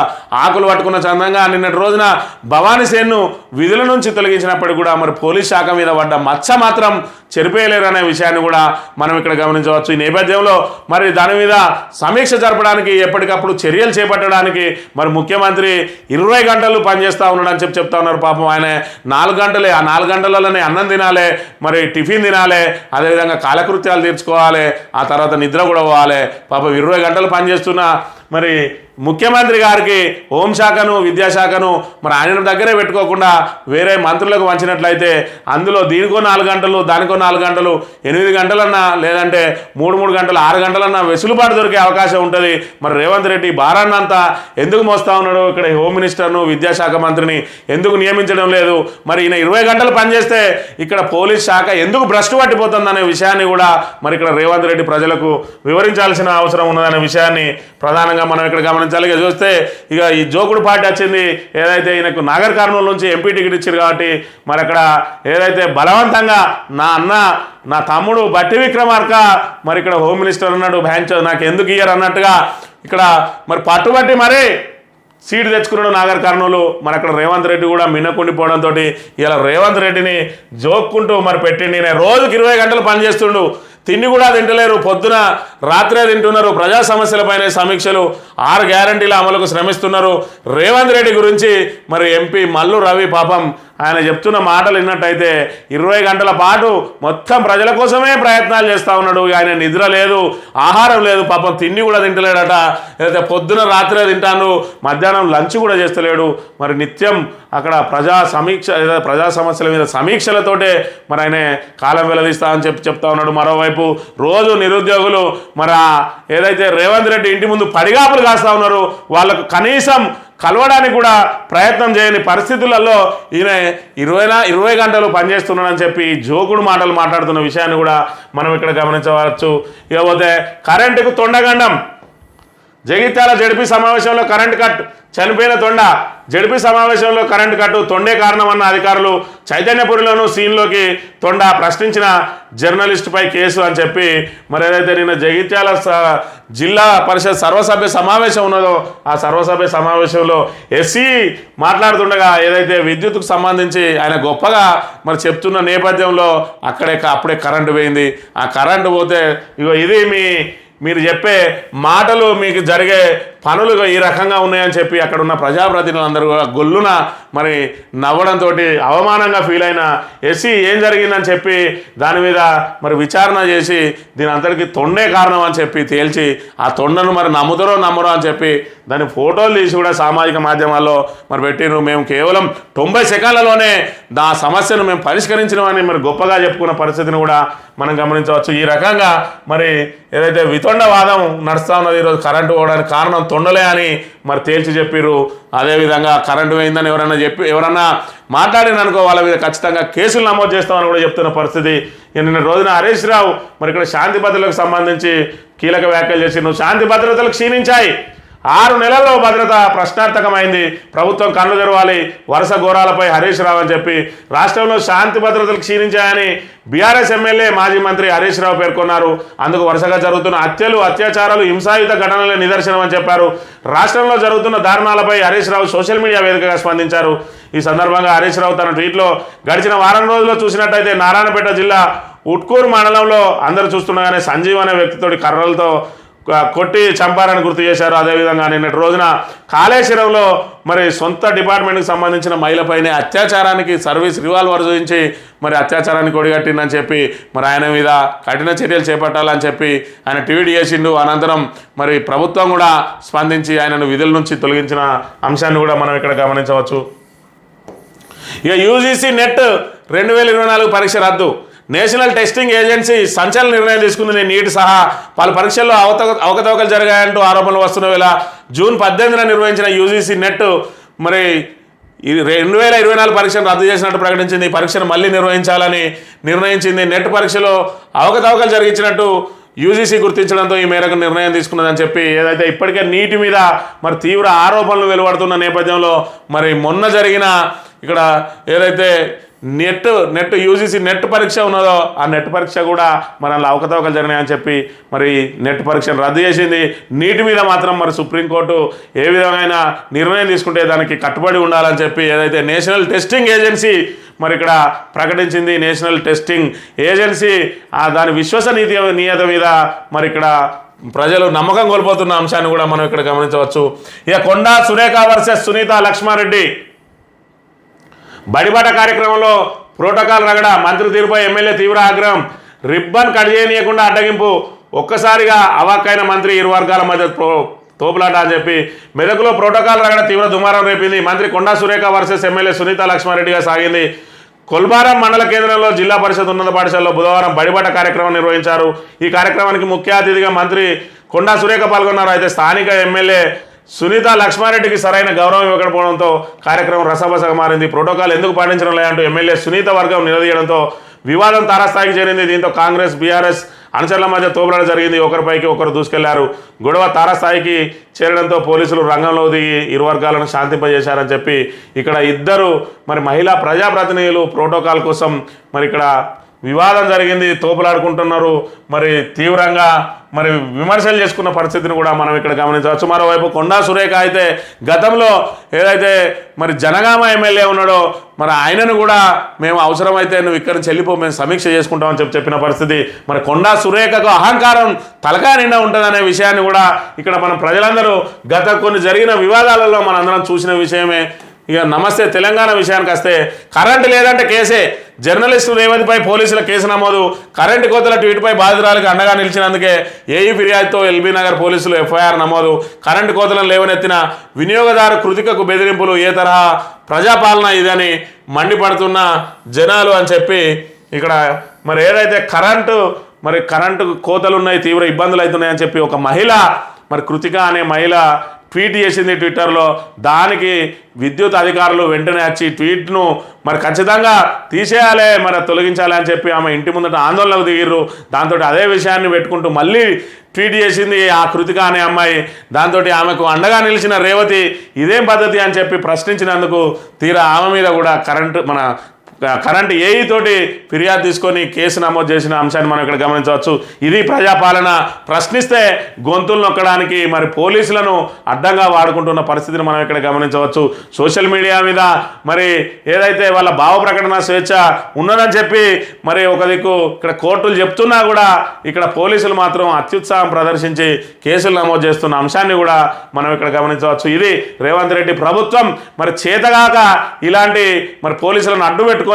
ఆకులు పట్టుకున్న చందంగా నిన్నటి రోజున భవానీ సేన్ను విధుల నుంచి తొలగించినప్పటికీ కూడా మరి పోలీస్ శాఖ మీద పడ్డ మచ్చ మాత్రం చెరిపేయలేరు అనే విషయాన్ని కూడా మనం ఇక్కడ గమనించవచ్చు. ఈ నేపథ్యంలో మరి దాని మీద సమీక్ష జరపడానికి ఎప్పటికప్పుడు చర్యలు చేపట్టడానికి మరి ముఖ్యమంత్రి 20 గంటలు పనిచేస్తూ ఉన్నాడని చెప్తా ఉన్నారు. పాపం ఆయన 4 గంటలే, ఆ 4 గంటలలోనే అన్నం తినాలి, మరి టిఫిన్ తినాలి, అదేవిధంగా కాలకృత్యాలు తీర్చుకోవాలి, ఆ తర్వాత నిద్ర కూడా పోవాలి. పాపం 20 గంటలు పనిచేస్తున్న మరి ముఖ్యమంత్రి గారికి హోంశాఖను, విద్యాశాఖను మరి ఆయన దగ్గరే పెట్టుకోకుండా వేరే మంత్రులకు వంచినట్లయితే అందులో దీనికో 4 గంటలు, దానికో 4 గంటలు, 8 గంటలన్నా లేదంటే 3 గంటలు, 6 గంటలన్నా వెసులుబాటు దొరికే అవకాశం ఉంటుంది. మరి రేవంత్ రెడ్డి భారాన్నంతా ఎందుకు మోస్తా ఉన్నాడు? ఇక్కడ హోమ్ మినిస్టర్ను, విద్యాశాఖ మంత్రిని ఎందుకు నియమించడం లేదు? మరి ఈయన 20 గంటలు పనిచేస్తే ఇక్కడ పోలీస్ శాఖ ఎందుకు భ్రష్టు పట్టిపోతుందనే విషయాన్ని కూడా మరి ఇక్కడ రేవంత్ రెడ్డి ప్రజలకు వివరించాల్సిన అవసరం ఉన్నదనే విషయాన్ని ప్రధానంగా మనం ఇక్కడ గమనించాలి. చూస్తే ఇక ఈ జోకుడు పార్టీ వచ్చింది. ఏదైతే ఈయనకు నాగర్ కర్నూలు నుంచి ఎంపీ టికెట్ ఇచ్చారు కాబట్టి మరి అక్కడ ఏదైతే బలవంతంగా నా తమ్ముడు బట్టి విక్రమార్క మరి ఇక్కడ హోమ్ మినిస్టర్ అన్నాడు, బ్యాంచ్ నాకు ఎందుకు ఇయ్యరు అన్నట్టుగా ఇక్కడ మరి పట్టుబట్టి మరి సీటు తెచ్చుకున్నాడు నాగర్ కర్నూలు. మరి అక్కడ రేవంత్ రెడ్డి కూడా మిన్నకుండిపోవడంతో ఇలా రేవంత్ రెడ్డిని జోక్కుంటూ మరి పెట్టిండి. నేను రోజుకి 20 గంటలు పనిచేస్తుండు, తిండి కూడా తింటలేరు, పొద్దున రాత్రే తింటున్నారు, ప్రజా సమస్యలపైన సమీక్షలు, 6 గ్యారంటీల అమలుకు శ్రమిస్తున్నారు. రేవంత్ రెడ్డి గురించి మరి ఎంపీ మల్లు రవి పాపం ఆయన చెప్తున్న మాటలు విన్నట్టయితే 20 గంటల పాటు మొత్తం ప్రజల కోసమే ప్రయత్నాలు చేస్తూ ఉన్నాడు. ఆయన నిద్ర లేదు, ఆహారం లేదు, పాపం తిండి కూడా తింటలేడట. లేకపోతే పొద్దున రాత్రే తింటాను, మధ్యాహ్నం లంచ్ కూడా చేస్తలేడు. మరి నిత్యం అక్కడ ప్రజా సమస్యల మీద సమీక్షలతోటే మరి ఆయన కాలం వెల్లదీస్తామని చెప్తా ఉన్నాడు. మరోవైపు రోజు నిరుద్యోగులు మరి ఏదైతే రేవంత్ రెడ్డి ఇంటి ముందు పడిగాపులు కాస్తా ఉన్నారు, వాళ్ళకు కనీసం కలవడానికి కూడా ప్రయత్నం చేయని పరిస్థితులలో ఈయన 20 గంటలు పనిచేస్తున్నాడని చెప్పి జోకుడు మాటలు మాట్లాడుతున్న విషయాన్ని కూడా మనం ఇక్కడ గమనించవచ్చు. ఇకపోతే కరెంటుకు తొండగండం, జగిత్యాల జడ్పీ సమావేశంలో కరెంట్ కట్, చనిపోయిన తొండ. జడ్పీ సమావేశంలో కరెంట్ కట్టు తొండే కారణమన్న అధికారులు. చైతన్యపురిలోనూ సీన్లోకి తొండ, ప్రశ్నించిన జర్నలిస్టుపై కేసు అని చెప్పి మరి ఏదైతే నిన్న జగిత్యాల జిల్లా పరిషత్ సర్వసభ్య సమావేశం ఉన్నదో ఆ సర్వసభ్య సమావేశంలో ఎస్సీ మాట్లాడుతుండగా ఏదైతే విద్యుత్కు సంబంధించి ఆయన గొప్పగా మరి చెప్తున్న నేపథ్యంలో అప్పుడే కరెంటు పోయింది. ఆ కరెంటు పోతే ఇగో ఇది మీరు చెప్పే మాటలు, మీకు జరిగే పనులు ఈ రకంగా ఉన్నాయని చెప్పి అక్కడ ఉన్న ప్రజాప్రతినిధులందరూ కూడా గొల్లున మరి నవ్వడంతో అవమానంగా ఫీల్ అయిన ఎస్సీ ఏం జరిగిందని చెప్పి దాని మీద మరి విచారణ చేసి దీని అంతటికి తొండే కారణం అని చెప్పి తేల్చి ఆ తొండను మరి నమ్ముతారో నమ్మరో అని చెప్పి దాని ఫోటోలు తీసి కూడా సామాజిక మాధ్యమాల్లో మరి పెట్టిను. మేము కేవలం 90 సెకండ్లలోనే ఆ సమస్యను మేము పరిష్కరించినామని మరి గొప్పగా చెప్పుకున్న పరిస్థితిని కూడా మనం గమనించవచ్చు. ఈ రకంగా మరి ఏదైతే వితండవాదం నడుస్తూ ఉన్నది ఈరోజు కరెంటు పోవడానికి కారణం తొండలే అని మరి తేల్చి చెప్పిర్రు. అదేవిధంగా కరెంటు పోయిందని ఎవరన్నా మాట్లాడిననుకో వాళ్ళ మీద ఖచ్చితంగా కేసులు నమోదు చేస్తామని కూడా చెప్తున్న పరిస్థితి. నిన్న రోజున హరీష్ రావు మరి ఇక్కడ శాంతి భద్రతలకు సంబంధించి కీలక వ్యాఖ్యలు చేసి శాంతి భద్రతలు క్షీణించాయి, 6 నెలల్లో భద్రత ప్రశ్నార్థకమైంది, ప్రభుత్వం కళ్ళు తెరవాలి, వరుస ఘోరాలపై హరీష్ రావు అని చెప్పి రాష్ట్రంలో శాంతి భద్రతలు క్షీణించాయని బీఆర్ఎస్ ఎమ్మెల్యే మాజీ మంత్రి హరీష్ రావు పేర్కొన్నారు. అందుకు వరుసగా జరుగుతున్న హత్యలు, అత్యాచారాలు, హింసాయుత ఘటనలే నిదర్శనం అని చెప్పారు. రాష్ట్రంలో జరుగుతున్న దారుణాలపై హరీష్ రావు సోషల్ మీడియా వేదికగా స్పందించారు. ఈ సందర్భంగా హరీష్ రావు తన ట్వీట్లో గడిచిన వారం రోజుల్లో చూసినట్టయితే నారాయణపేట జిల్లా ఉట్కూరు మండలంలో అందరూ చూస్తుండగానే సంజీవ్ అనే వ్యక్తితోటి కర్రలతో కొట్టి చంపారని గుర్తు చేశారు. అదేవిధంగా నిన్నటి రోజున కాళేశ్వరంలో మరి సొంత డిపార్ట్మెంట్కి సంబంధించిన మహిళపైనే అత్యాచారానికి సర్వీస్ రివాల్వర్ చూపించి మరి అత్యాచారానికి ఒడిగట్టిందని చెప్పి మరి ఆయన మీద కఠిన చర్యలు చేపట్టాలని చెప్పి ఆయన ట్వీట్ చేసిండు. అనంతరం మరి ప్రభుత్వం కూడా స్పందించి ఆయనను విధుల నుంచి తొలగించిన అంశాన్ని కూడా మనం ఇక్కడ గమనించవచ్చు. ఇక యూజీసీ నెట్ 2024 పరీక్ష రద్దు. నేషనల్ టెస్టింగ్ ఏజెన్సీ సంచలన నిర్ణయం తీసుకుంది. నీట్ సహా పలు పరీక్షల్లో అవకతవకలు జరిగాయంటూ ఆరోపణలు వస్తున్న వేళ జూన్ 18న నిర్వహించిన యూజీసీ నెట్ మరి 2024 పరీక్షను రద్దు చేసినట్టు ప్రకటించింది. ఈ పరీక్షను మళ్ళీ నిర్వహించాలని నిర్ణయించింది. నెట్ పరీక్షలో అవకతవకలు జరిగించినట్టు యూజీసీ గుర్తించడంతో ఈ మేరకు నిర్ణయం తీసుకున్నదని చెప్పి ఏదైతే ఇప్పటికే నీటి మీద మరి తీవ్ర ఆరోపణలు వెలువడుతున్న నేపథ్యంలో మరి మొన్న జరిగిన ఇక్కడ ఏదైతే నెట్ యూజీసీ నెట్ పరీక్ష ఉన్నదో ఆ నెట్ పరీక్ష కూడా మరి అలా అవకతవకలు జరిగినాయని చెప్పి మరి నెట్ పరీక్షను రద్దు చేసింది. నీటి మీద మాత్రం మరి సుప్రీంకోర్టు ఏ విధమైన నిర్ణయం తీసుకుంటే దానికి కట్టుబడి ఉండాలని చెప్పి ఏదైతే నేషనల్ టెస్టింగ్ ఏజెన్సీ మరి ఇక్కడ ప్రకటించింది. నేషనల్ టెస్టింగ్ ఏజెన్సీ దాని విశ్వసనీయత మీద మరి ఇక్కడ ప్రజలు నమ్మకం కోల్పోతున్న అంశాన్ని కూడా మనం ఇక్కడ గమనించవచ్చు. ఇక కొండా సురేఖ వర్సెస్ సునీత లక్ష్మారెడ్డి బడిబాట కార్యక్రమంలో ప్రోటోకాల్ రగడ, మంత్రి తీరుపై ఎమ్మెల్యే తీవ్ర ఆగ్రహం, రిబ్బన్ కట్ చేయనీయకుండా అడ్డగింపు, ఒక్కసారిగా అవాక్కైన మంత్రి ఇరు వర్గాల మధ్య తోపులాట అని చెప్పి మెదకులో ప్రోటోకాల్ రగడ తీవ్ర దుమారం రేపింది. మంత్రి కొండా సురేఖ వర్సెస్ ఎమ్మెల్యే సునీత లక్ష్మారెడ్డిగా సాగింది. కొల్బారం మండల కేంద్రంలో జిల్లా పరిషత్ ఉన్నత పాఠశాలలో బుధవారం బడిబాట కార్యక్రమం నిర్వహించారు. ఈ కార్యక్రమానికి ముఖ్య అతిథిగా మంత్రి కొండా సురేఖ పాల్గొన్నారు. అయితే స్థానిక ఎమ్మెల్యే సునీత లక్ష్మారెడ్డికి సరైన గౌరవం ఇవ్వకపోవడంతో కార్యక్రమం రసబసగా మారింది. ప్రోటోకాల్ ఎందుకు పాటించడం లేదంటూ ఎమ్మెల్యే సునీత వర్గం నిలదీయడంతో వివాదం తారాస్థాయికి చేరింది. దీంతో కాంగ్రెస్ బీఆర్ఎస్ అనుచరుల మధ్య తోపులాట జరిగింది. ఒకరిపైకి ఒకరు దూసుకెళ్లారు. గొడవ తారాస్థాయికి చేరడంతో పోలీసులు రంగంలో దిగి ఇరు వర్గాలను శాంతింపజేశారని చెప్పి ఇక్కడ ఇద్దరు మరి మహిళా ప్రజాప్రతినిధులు ప్రోటోకాల్ కోసం మరి ఇక్కడ వివాదం జరిగింది, తోపులాడుకుంటున్నారు. మరి తీవ్రంగా మరి విమర్శలు చేసుకున్న పరిస్థితిని కూడా మనం ఇక్కడ గమనించవచ్చు. మరోవైపు కొండా సురేఖ అయితే గతంలో ఏదైతే మరి జనగామ ఎమ్మెల్యే ఉన్నాడో మరి ఆయనను కూడా మేము అవసరమైతే నువ్వు ఇక్కడ నుంచి వెళ్ళిపో, మేము సమీక్ష చేసుకుంటామని చెప్పిన పరిస్థితి. మరి కొండా సురేఖకు అహంకారం తలకాయ నిండా ఉంటుందనే విషయాన్ని కూడా ఇక్కడ మనం ప్రజలందరూ గత కొన్ని జరిగిన వివాదాలలో మనందరం చూసిన విషయమే. ఇక నమస్తే తెలంగాణ విషయానికి వస్తే కరెంటు లేదంటే కేసే, జర్నలిస్టు రేవంత్పై పోలీసుల కేసు నమోదు, కరెంటు కోతల ట్వీట్పై బాధితురాలకు అండగా నిలిచినందుకే ఏఈ ఫిర్యాదుతో ఎల్బీ నగర్ పోలీసులు ఎఫ్ఐఆర్ నమోదు, కరెంటు కోతలను లేవనెత్తిన వినియోగదారు కృతికకు బెదిరింపులు, ఏ తరహా ప్రజాపాలన ఇదని మండిపడుతున్న జనాలు అని చెప్పి ఇక్కడ మరి ఏదైతే కరెంటు కోతలు ఉన్నాయి, తీవ్ర ఇబ్బందులు అవుతున్నాయని చెప్పి ఒక మహిళ మరి కృతిక అనే మహిళ ట్వీట్ చేసింది ట్విట్టర్లో. దానికి విద్యుత్ అధికారులు వెంటనే వచ్చి ట్వీట్ను మరి ఖచ్చితంగా తీసేయాలి, మరి తొలగించాలి అని చెప్పి ఆమె ఇంటి ముందట ఆందోళనకు దిగిర్రు. దాంతో అదే విషయాన్ని పెట్టుకుంటూ మళ్ళీ ట్వీట్ చేసింది ఆ కృతిక అనే అమ్మాయి. దాంతో ఆమెకు అండగా నిలిచిన రేవతి ఇదేం పద్ధతి అని చెప్పి ప్రశ్నించినందుకు తీరా ఆమె మీద కూడా కరెంటు ఏఈ తోటి ఫిర్యాదు తీసుకొని కేసు నమోదు చేసిన అంశాన్ని మనం ఇక్కడ గమనించవచ్చు. ఇది ప్రజాపాలన. ప్రశ్నిస్తే గొంతులు నొక్కడానికి మరి పోలీసులను అడ్డంగా వాడుకుంటున్న పరిస్థితిని మనం ఇక్కడ గమనించవచ్చు. సోషల్ మీడియా మీద మరి ఏదైతే వాళ్ళ భావ ప్రకటన స్వేచ్ఛ ఉన్నదని చెప్పి మరి ఒక దిక్కు ఇక్కడ కోర్టులు చెప్తున్నా కూడా ఇక్కడ పోలీసులు మాత్రం అత్యుత్సాహం ప్రదర్శించి కేసులు నమోదు చేస్తున్న అంశాన్ని కూడా మనం ఇక్కడ గమనించవచ్చు. ఇది రేవంత్ రెడ్డి ప్రభుత్వం మరి చేతగాక ఇలాంటి మరి పోలీసులను అడ్డు పెట్టుకొని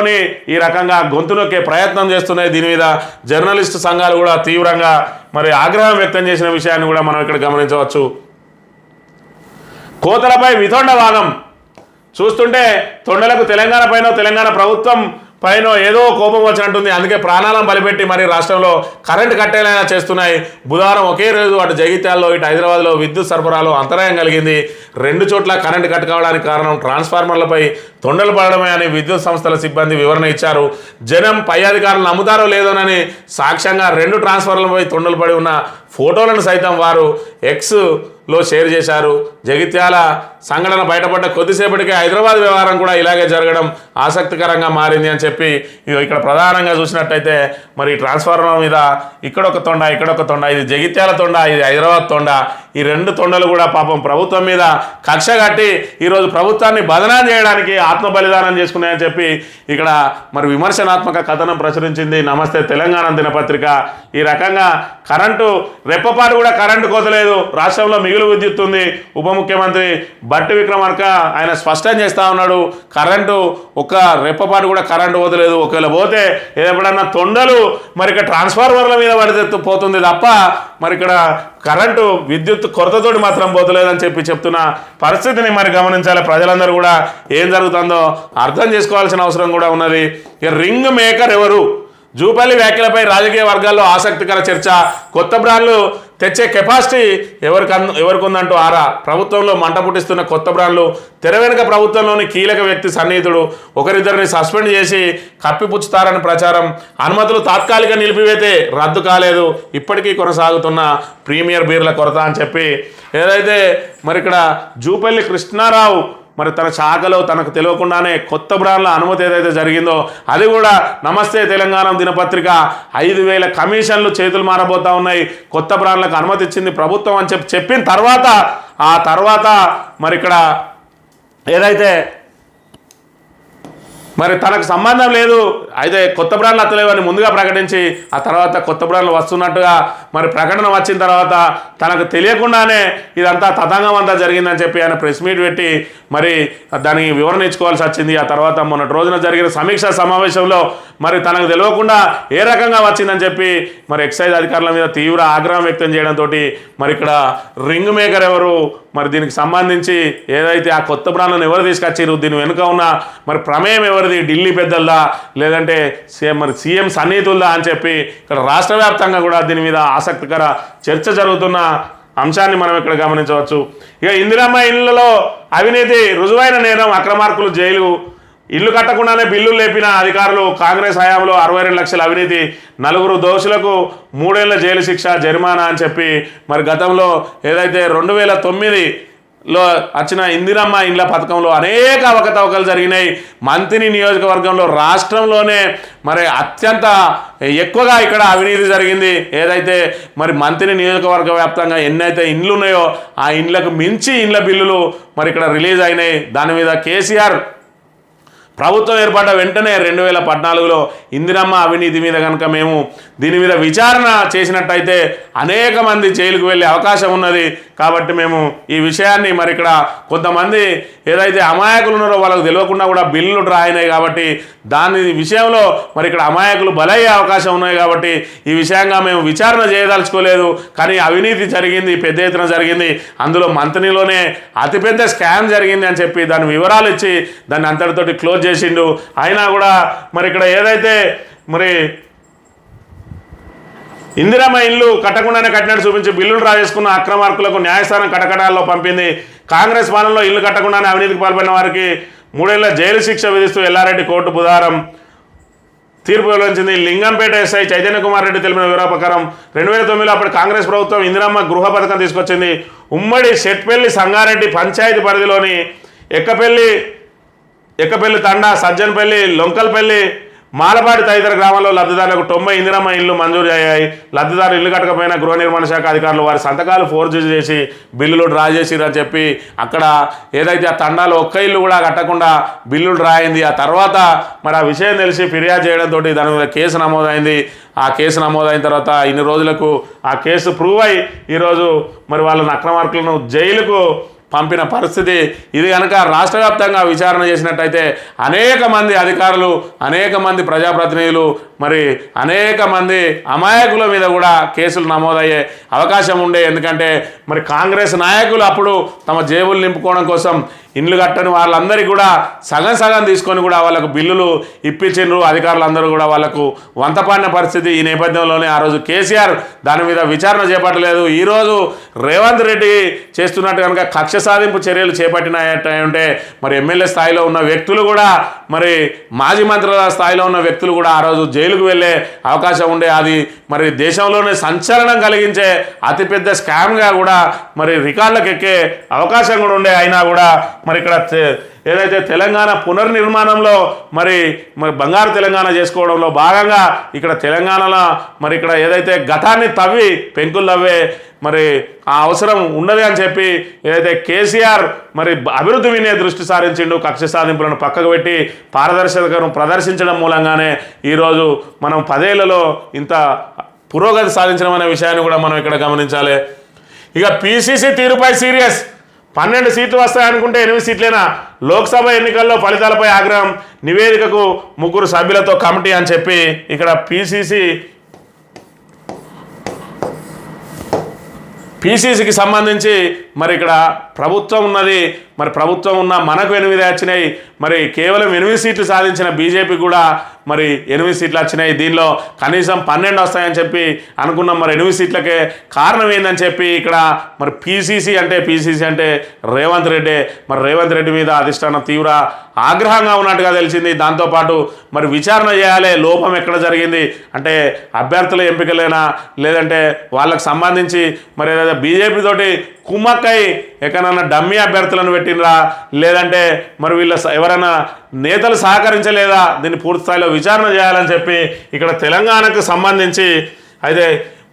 ఈ రకంగా గొంతు నొక్కే ప్రయత్నం చేస్తున్నాయి. దీని మీద జర్నలిస్టు సంఘాలు కూడా తీవ్రంగా మరి ఆగ్రహం వ్యక్తం చేసిన విషయాన్ని కూడా మనం ఇక్కడ గమనించవచ్చు. కోతలపై వితొండ భాగం చూస్తుంటే తొండలకు తెలంగాణ ప్రభుత్వం పైన ఏదో కోపం వచ్చినట్టుంది. అందుకే ప్రాణాలను బలిపెట్టి మరి రాష్ట్రంలో కరెంటు కట్టేలా చేస్తున్నాయి. బుధవారం ఒకే రోజు అటు జగిత్యాలలో ఇటు హైదరాబాద్లో విద్యుత్ సరఫరాలో అంతరాయం కలిగింది. 2 చోట్ల కరెంటు కట్ కావడానికి కారణం ట్రాన్స్ఫార్మర్లపై తొండలు పడడమే అని విద్యుత్ సంస్థల సిబ్బంది వివరణ ఇచ్చారు. జనం పై అధికారులు నమ్ముతారో లేదోనని సాక్ష్యంగా 2 ట్రాన్స్ఫార్మర్లపై తొండలు పడి ఉన్న ఫోటోలను సైతం వారు ఎక్స్లో షేర్ చేశారు. జగిత్యాల సంఘటన బయటపడ్డ కొద్దిసేపటికే హైదరాబాద్ వ్యవహారం కూడా ఇలాగే జరగడం ఆసక్తికరంగా మారింది అని చెప్పి ఇక్కడ ప్రధానంగా చూసినట్టయితే మరి ట్రాన్స్ఫార్మర్ మీద ఇక్కడొక తొండ, ఇది జగిత్యాల తొండ, ఇది హైదరాబాద్ తొండ. ఈ 2 తొండలు కూడా పాపం ప్రభుత్వం మీద కక్ష కట్టి ఈరోజు ప్రభుత్వాన్ని బదనాం చేయడానికి ఆత్మ బలిదానం చేసుకున్నాయని చెప్పి ఇక్కడ మరి విమర్శనాత్మక కథనం ప్రచురించింది నమస్తే తెలంగాణ దినపత్రిక. ఈ రకంగా కరెంటు రెప్పపాటు కూడా కరెంటు కోతలేదు, రాష్ట్రంలో మిగులు విద్యుత్ ఉంది. ఉప ముఖ్యమంత్రి బట్టి విక్రమార్క ఆయన స్పష్టం చేస్తూ ఉన్నాడు, కరెంటు ఒక్క రెప్పపాటు కూడా కరెంటు పోతలేదు. ఒకవేళ పోతే ఎప్పుడన్నా తొండలు మరి ఇక్కడ ట్రాన్స్ఫార్మర్ల మీద పడితే పోతుంది తప్ప మరి ఇక్కడ కరెంటు విద్యుత్ కొరతతోటి మాత్రం పోతలేదని చెప్తున్న పరిస్థితిని మరి గమనించాలి. ప్రజలందరూ కూడా ఏం జరుగుతుందో అర్థం చేసుకోవాల్సిన అవసరం కూడా ఉన్నది. ఇక రింగ్ మేకర్ ఎవరు? జూపల్లి వ్యాఖ్యలపై రాజకీయ వర్గాల్లో ఆసక్తికర చర్చ. కొత్త బ్రాండ్లు తెచ్చే కెపాసిటీ ఎవరికి ఉందంటూ ఆరా. ప్రభుత్వంలో మంట పుట్టిస్తున్న కొత్త బ్రాండ్లు. తెర వెనుక ప్రభుత్వంలోని కీలక వ్యక్తి సన్నిహితుడు ఒకరిద్దరిని సస్పెండ్ చేసి కప్పిపుచ్చుతారని ప్రచారం. అనుమతులు తాత్కాలిక నిలిపివేతే రద్దు కాలేదు, ఇప్పటికీ కొనసాగుతున్న ప్రీమియర్ బీర్ల కొరత అని చెప్పి ఏదైతే మరి ఇక్కడ జూపల్లి కృష్ణారావు మరి తన శాఖలో తనకు తెలియకుండానే కొత్త బ్రాండ్ల అనుమతి ఏదైతే జరిగిందో అది కూడా నమస్తే తెలంగాణ దినపత్రిక 5,000 కమిషన్లు చేతులు మారబోతా ఉన్నాయి. కొత్త బ్రాండ్లకు అనుమతి ఇచ్చింది ప్రభుత్వం అని చెప్పిన తర్వాత మరి ఇక్కడ ఏదైతే మరి తనకు సంబంధం లేదు, అయితే కొత్త బ్రాండ్లు అత్తలేవని ముందుగా ప్రకటించి ఆ తర్వాత కొత్త బ్రాండ్లు వస్తున్నట్టుగా మరి ప్రకటన వచ్చిన తర్వాత తనకు తెలియకుండానే ఇదంతా తతంగం అంతా జరిగిందని చెప్పి ఆయన ప్రెస్ మీట్ పెట్టి మరి దానికి వివరణ ఇచ్చుకోవాల్సి వచ్చింది. ఆ తర్వాత మొన్నటి రోజున జరిగిన సమీక్షా సమావేశంలో మరి తనకు తెలియకుండా ఏ రకంగా వచ్చిందని చెప్పి మరి ఎక్సైజ్ అధికారుల మీద తీవ్ర ఆగ్రహం వ్యక్తం చేయడంతో మరి ఇక్కడ రింగ్ మేకర్ ఎవరు, మరి దీనికి సంబంధించి ఏదైతే ఆ కొత్త బ్రాండ్లను ఎవరు తీసుకొచ్చారు, దీని వెనుక ఉన్న మరి ప్రమేయం ఎవరిది, ఢిల్లీ పెద్దల్దా లేదంటే సీఎం సన్నిహితుల్దా అని చెప్పి ఇక్కడ రాష్ట్ర వ్యాప్తంగా కూడా దీని మీద ఆసక్తికర చర్చ జరుగుతున్న అంశాన్ని మనం ఇక్కడ గమనించవచ్చు. ఇక ఇందిరమ్మ ఇళ్లలో అవినీతి రుజువైన నేరం, అక్రమార్కులు జైలు. ఇల్లు కట్టకుండానే బిల్లులు లేపిన అధికారులు. కాంగ్రెస్ హయాంలో 62 లక్షల అవినీతి, 4 దోషులకు 3 ఏళ్ల జైలు శిక్ష, జరిమానా అని చెప్పి మరి గతంలో ఏదైతే 2009లో వచ్చిన ఇందిరమ్మ ఇండ్ల పథకంలో అనేక అవకతవకలు జరిగినాయి. మంత్రి నియోజకవర్గంలో రాష్ట్రంలోనే మరి అత్యంత ఎక్కువగా ఇక్కడ అవినీతి జరిగింది. ఏదైతే మరి మంత్రి నియోజకవర్గ వ్యాప్తంగా ఎన్నైతే ఇండ్లు ఉన్నాయో ఆ ఇండ్లకు మించి ఇండ్ల బిల్లులు మరి ఇక్కడ రిలీజ్ అయినాయి. దాని మీద కేసీఆర్ ప్రభుత్వం ఏర్పడ్డ వెంటనే 2014లో ఇందిరమ్మ అవినీతి మీద కనుక మేము దీని మీద విచారణ చేసినట్టయితే అనేక మంది జైలుకు వెళ్ళే అవకాశం ఉన్నది. కాబట్టి మేము ఈ విషయాన్ని మరి ఇక్కడ కొంతమంది ఏదైతే అమాయకులు ఉన్నారో వాళ్ళకు తెలియకుండా కూడా బిల్లులు డ్రా అయినాయి కాబట్టి దాని విషయంలో మరి ఇక్కడ అమాయకులు బలయ్యే అవకాశం ఉన్నాయి. కాబట్టి ఈ విషయంగా మేము విచారణ చేయదలుచుకోలేదు, కానీ అవినీతి జరిగింది, పెద్ద ఎత్తున జరిగింది, అందులో మంత్రిలోనే అతిపెద్ద స్కామ్ జరిగింది అని చెప్పి దాని వివరాలు ఇచ్చి దాన్ని అంతటితోటి క్లోజ్ చేసిండు. అయినా కూడా మరి ఇక్కడ ఏదైతే మరి ఇందిరమ్మ ఇల్లు కట్టకుండానే కట్టినట్టు చూపించి బిల్లులు రాజేసుకున్న అక్రమార్కులకు న్యాయస్థానం కటకటాల్లో పంపింది. కాంగ్రెస్ పాలనలో ఇల్లు కట్టకుండానే అవినీతికి పాల్పడిన వారికి 3 ఏళ్ల జైలు శిక్ష విధిస్తూ ఎల్లారెడ్డి కోర్టు బుధవారం తీర్పు వెలువరించింది. లింగంపేట ఎస్ఐ చైతన్య కుమార్ రెడ్డి తెలిపిన వివరాల ప్రకారం 2009లో అప్పటి కాంగ్రెస్ ప్రభుత్వం ఇందిరమ్మ గృహ పథకం తీసుకొచ్చింది. ఉమ్మడి షెట్పల్లి సంగారెడ్డి పంచాయతీ పరిధిలోని ఎక్కపల్లి తండా, సజ్జనపల్లి, లొంకల్పల్లి, మాలపాటి తదితర గ్రామాల్లో లబ్ధిదారులకు 90 ఇందిరమ్మ ఇళ్లు మంజూరు అయ్యాయి. లబ్ధిదారులు ఇల్లు కట్టకపోయినా గృహ నిర్మాణ శాఖ అధికారులు వారి సంతకాలు ఫోర్జరీ చేసి బిల్లులు డ్రా చేసిరని చెప్పి అక్కడ ఏదైతే ఆ తండాలో ఒక్క ఇల్లు కూడా కట్టకుండా బిల్లులు డ్రా అయింది. ఆ తర్వాత మరి ఆ విషయం తెలిసి ఫిర్యాదు చేయడంతో దాని మీద కేసు నమోదైంది. ఆ కేసు నమోదైన తర్వాత ఇన్ని రోజులకు ఆ కేసు ప్రూవ్ అయి ఈరోజు మరి వాళ్ళని అక్రమార్కులను జైలుకు పంపిన పరిస్థితి. ఇది కనుక రాష్ట్ర వ్యాప్తంగా విచారణ చేసినట్టయితే అనేక మంది అధికారులు, అనేక మంది ప్రజాప్రతినిధులు, మరి అనేక మంది అమాయకుల మీద కూడా కేసులు నమోదయ్యే అవకాశం ఉండే. ఎందుకంటే మరి కాంగ్రెస్ నాయకులు అప్పుడు తమ జేబులు నింపుకోవడం కోసం ఇండ్లు కట్టని వాళ్ళందరికీ కూడా సగం తీసుకొని కూడా వాళ్ళకు బిల్లులు ఇప్పించిండ్రు. అధికారులందరూ కూడా వాళ్ళకు వంతపాడిన పరిస్థితి. ఈ నేపథ్యంలోనే ఆ రోజు కేసీఆర్ దాని మీద విచారణ చేపట్టలేదు. ఈరోజు రేవంత్ రెడ్డి చేస్తున్నట్టు కనుక కక్ష సాధింపు చర్యలు చేపట్టినట్టే మరి ఎమ్మెల్యే స్థాయిలో ఉన్న వ్యక్తులు కూడా, మరి మాజీ మంత్రుల స్థాయిలో ఉన్న వ్యక్తులు కూడా ఆ రోజు జైలుకు వెళ్ళే అవకాశం ఉండే. అది మరి దేశంలోనే సంచలనం కలిగించే అతిపెద్ద స్కామ్గా కూడా మరి రికార్డులకు ఎక్కే అవకాశం కూడా ఉండే. అయినా కూడా మరి ఇక్కడ ఏదైతే తెలంగాణ పునర్నిర్మాణంలో మరి బంగారు తెలంగాణ చేసుకోవడంలో భాగంగా ఇక్కడ తెలంగాణలో మరి ఇక్కడ ఏదైతే గతాన్ని తవ్వి పెంకులు తవ్వే మరి ఆ అవసరం ఉన్నది అని చెప్పి ఏదైతే కేసీఆర్ మరి అభివృద్ధి వినే దృష్టి సారించిండు, కక్ష సాధింపులను పక్కకు పెట్టి పారదర్శకతను ప్రదర్శించడం మూలంగానే ఈరోజు మనం 10 ఏళ్లలో ఇంత పురోగతి సాధించడం అనే విషయాన్ని కూడా మనం ఇక్కడ గమనించాలి. ఇక పిసిసి తీరుపై సీరియస్. 12 సీట్లు వస్తాయనుకుంటే 8 సీట్లేనా? లోక్సభ ఎన్నికల్లో ఫలితాలపై ఆగ్రహం. నివేదికకు 3 సభ్యులతో కమిటీ అని చెప్పి ఇక్కడ పిసిసికి సంబంధించి మరి ఇక్కడ ప్రభుత్వం ఉన్నది. మరి ప్రభుత్వం ఉన్న మనకు 8 వచ్చినాయి. మరి కేవలం 8 సీట్లు సాధించిన బీజేపీ కూడా మరి 8 సీట్లు వచ్చినాయి. దీనిలో కనీసం 12 వస్తాయని చెప్పి అనుకున్నాం. మరి 8 సీట్లకే కారణం ఏందని చెప్పి ఇక్కడ మరి పిసిసి అంటే రేవంత్ రెడ్డి. మరి రేవంత్ రెడ్డి మీద అధిష్టానం తీవ్ర ఆగ్రహంగా ఉన్నట్టుగా తెలిసింది. దాంతోపాటు మరి విచారణ చేయాలి, లోపం ఎక్కడ జరిగింది అంటే అభ్యర్థుల ఎంపికలేనా, లేదంటే వాళ్ళకు సంబంధించి మరి ఏదైతే బీజేపీ తోటి కుమ్మక్కై ఎక్కడన్నా డమ్మీ అభ్యర్థులను పెట్టినరా, లేదంటే మరి వీళ్ళ ఎవరైనా నేతలు సహకరించలేదా, దీన్ని పూర్తి స్థాయిలో విచారణ చేయాలని చెప్పి ఇక్కడ తెలంగాణకు సంబంధించి అయితే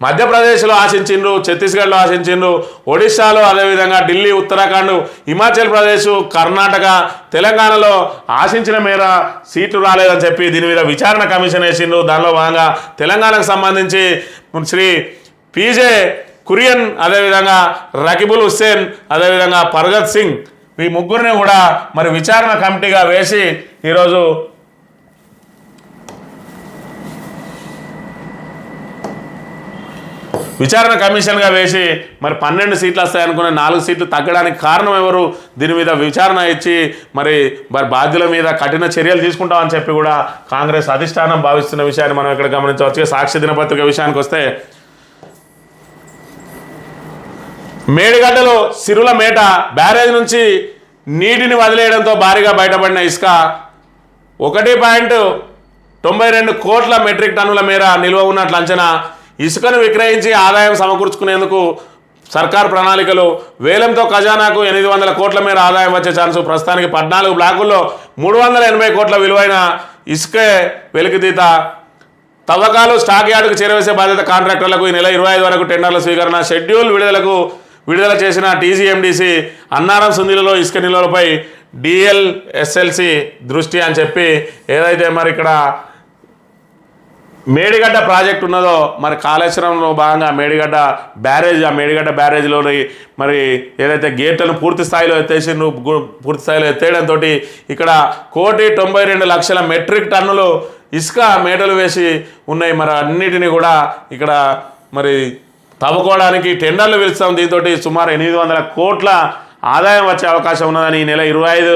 మధ్యప్రదేశ్లో ఆశించిండ్రు, ఛత్తీస్గఢ్లో ఆశించిండ్రు, ఒడిశాలో, అదేవిధంగా ఢిల్లీ, ఉత్తరాఖండ్, హిమాచల్ ప్రదేశ్, కర్ణాటక, తెలంగాణలో ఆశించిన మేర సీట్లు రాలేదని చెప్పి దీని మీద విచారణ కమిషన్ వేసిండ్రు. దానిలో భాగంగా తెలంగాణకు సంబంధించి శ్రీ పీజే కురియన్, అదేవిధంగా రకీబుల్ హుస్సేన్, అదేవిధంగా పర్గత్ సింగ్, ఈ ముగ్గురిని కూడా మరి విచారణ కమిటీగా వేసి ఈరోజు విచారణ కమిషన్గా వేసి మరి 12 సీట్లు వస్తాయనుకునే 4 సీట్లు తగ్గడానికి కారణం ఎవరు, దీని మీద విచారణ ఇచ్చి మరి బాధ్యుల మీద కఠిన చర్యలు తీసుకుంటామని చెప్పి కూడా కాంగ్రెస్ అధిష్టానం భావిస్తున్న విషయాన్ని మనం ఇక్కడ గమనించవచ్చు. సాక్షి దినపత్రిక విషయానికి వస్తే మేడిగడ్డలో సిరుల మేట బ్యారేజ్ నుంచి నీటిని వదిలేయడంతో భారీగా బయటపడిన ఇసుక 1.92 కోట్ల మెట్రిక్ టన్నుల మేర నిల్వ ఉన్నట్లు అంచనా. ఇసుకను విక్రయించి ఆదాయం సమకూర్చుకునేందుకు సర్కార్ ప్రణాళికలు. వేలంతో ఖజానాకు 800 కోట్ల మేర ఆదాయం వచ్చే ఛాన్సు. ప్రస్తుతానికి 14 బ్లాకుల్లో 380 కోట్ల విలువైన ఇసుకే వెలికితీత. తవ్వకాలు స్టాక్ యార్డుకు చేరవేసే బాధ్యత కాంట్రాక్టర్లకు. ఈ నెల 25 వరకు టెండర్ల స్వీకరణ. షెడ్యూల్ విడుదల చేసిన టీజీఎండీసీ అన్నారం సుందిలలో ఇసుక నిల్వలపై డిఎల్ఎస్ఎల్సి దృష్టి అని చెప్పి ఏదైతే మరి ఇక్కడ మేడిగడ్డ ప్రాజెక్ట్ ఉన్నదో మరి కాళేశ్వరంలో భాగంగా మేడిగడ్డ బ్యారేజ్లోని మరి ఏదైతే గేట్లను పూర్తి స్థాయిలో ఎత్తేయడంతో ఇక్కడ 1,92,00,000 మెట్రిక్ టన్నులు ఇసుక మేటలు వేసి ఉన్నాయి. మరి అన్నిటినీ కూడా ఇక్కడ మరి తవ్వుకోవడానికి టెండర్లు పిలుస్తాం. దీంతో సుమారు 800 కోట్ల ఆదాయం వచ్చే అవకాశం ఉన్నదని ఈ నెల 25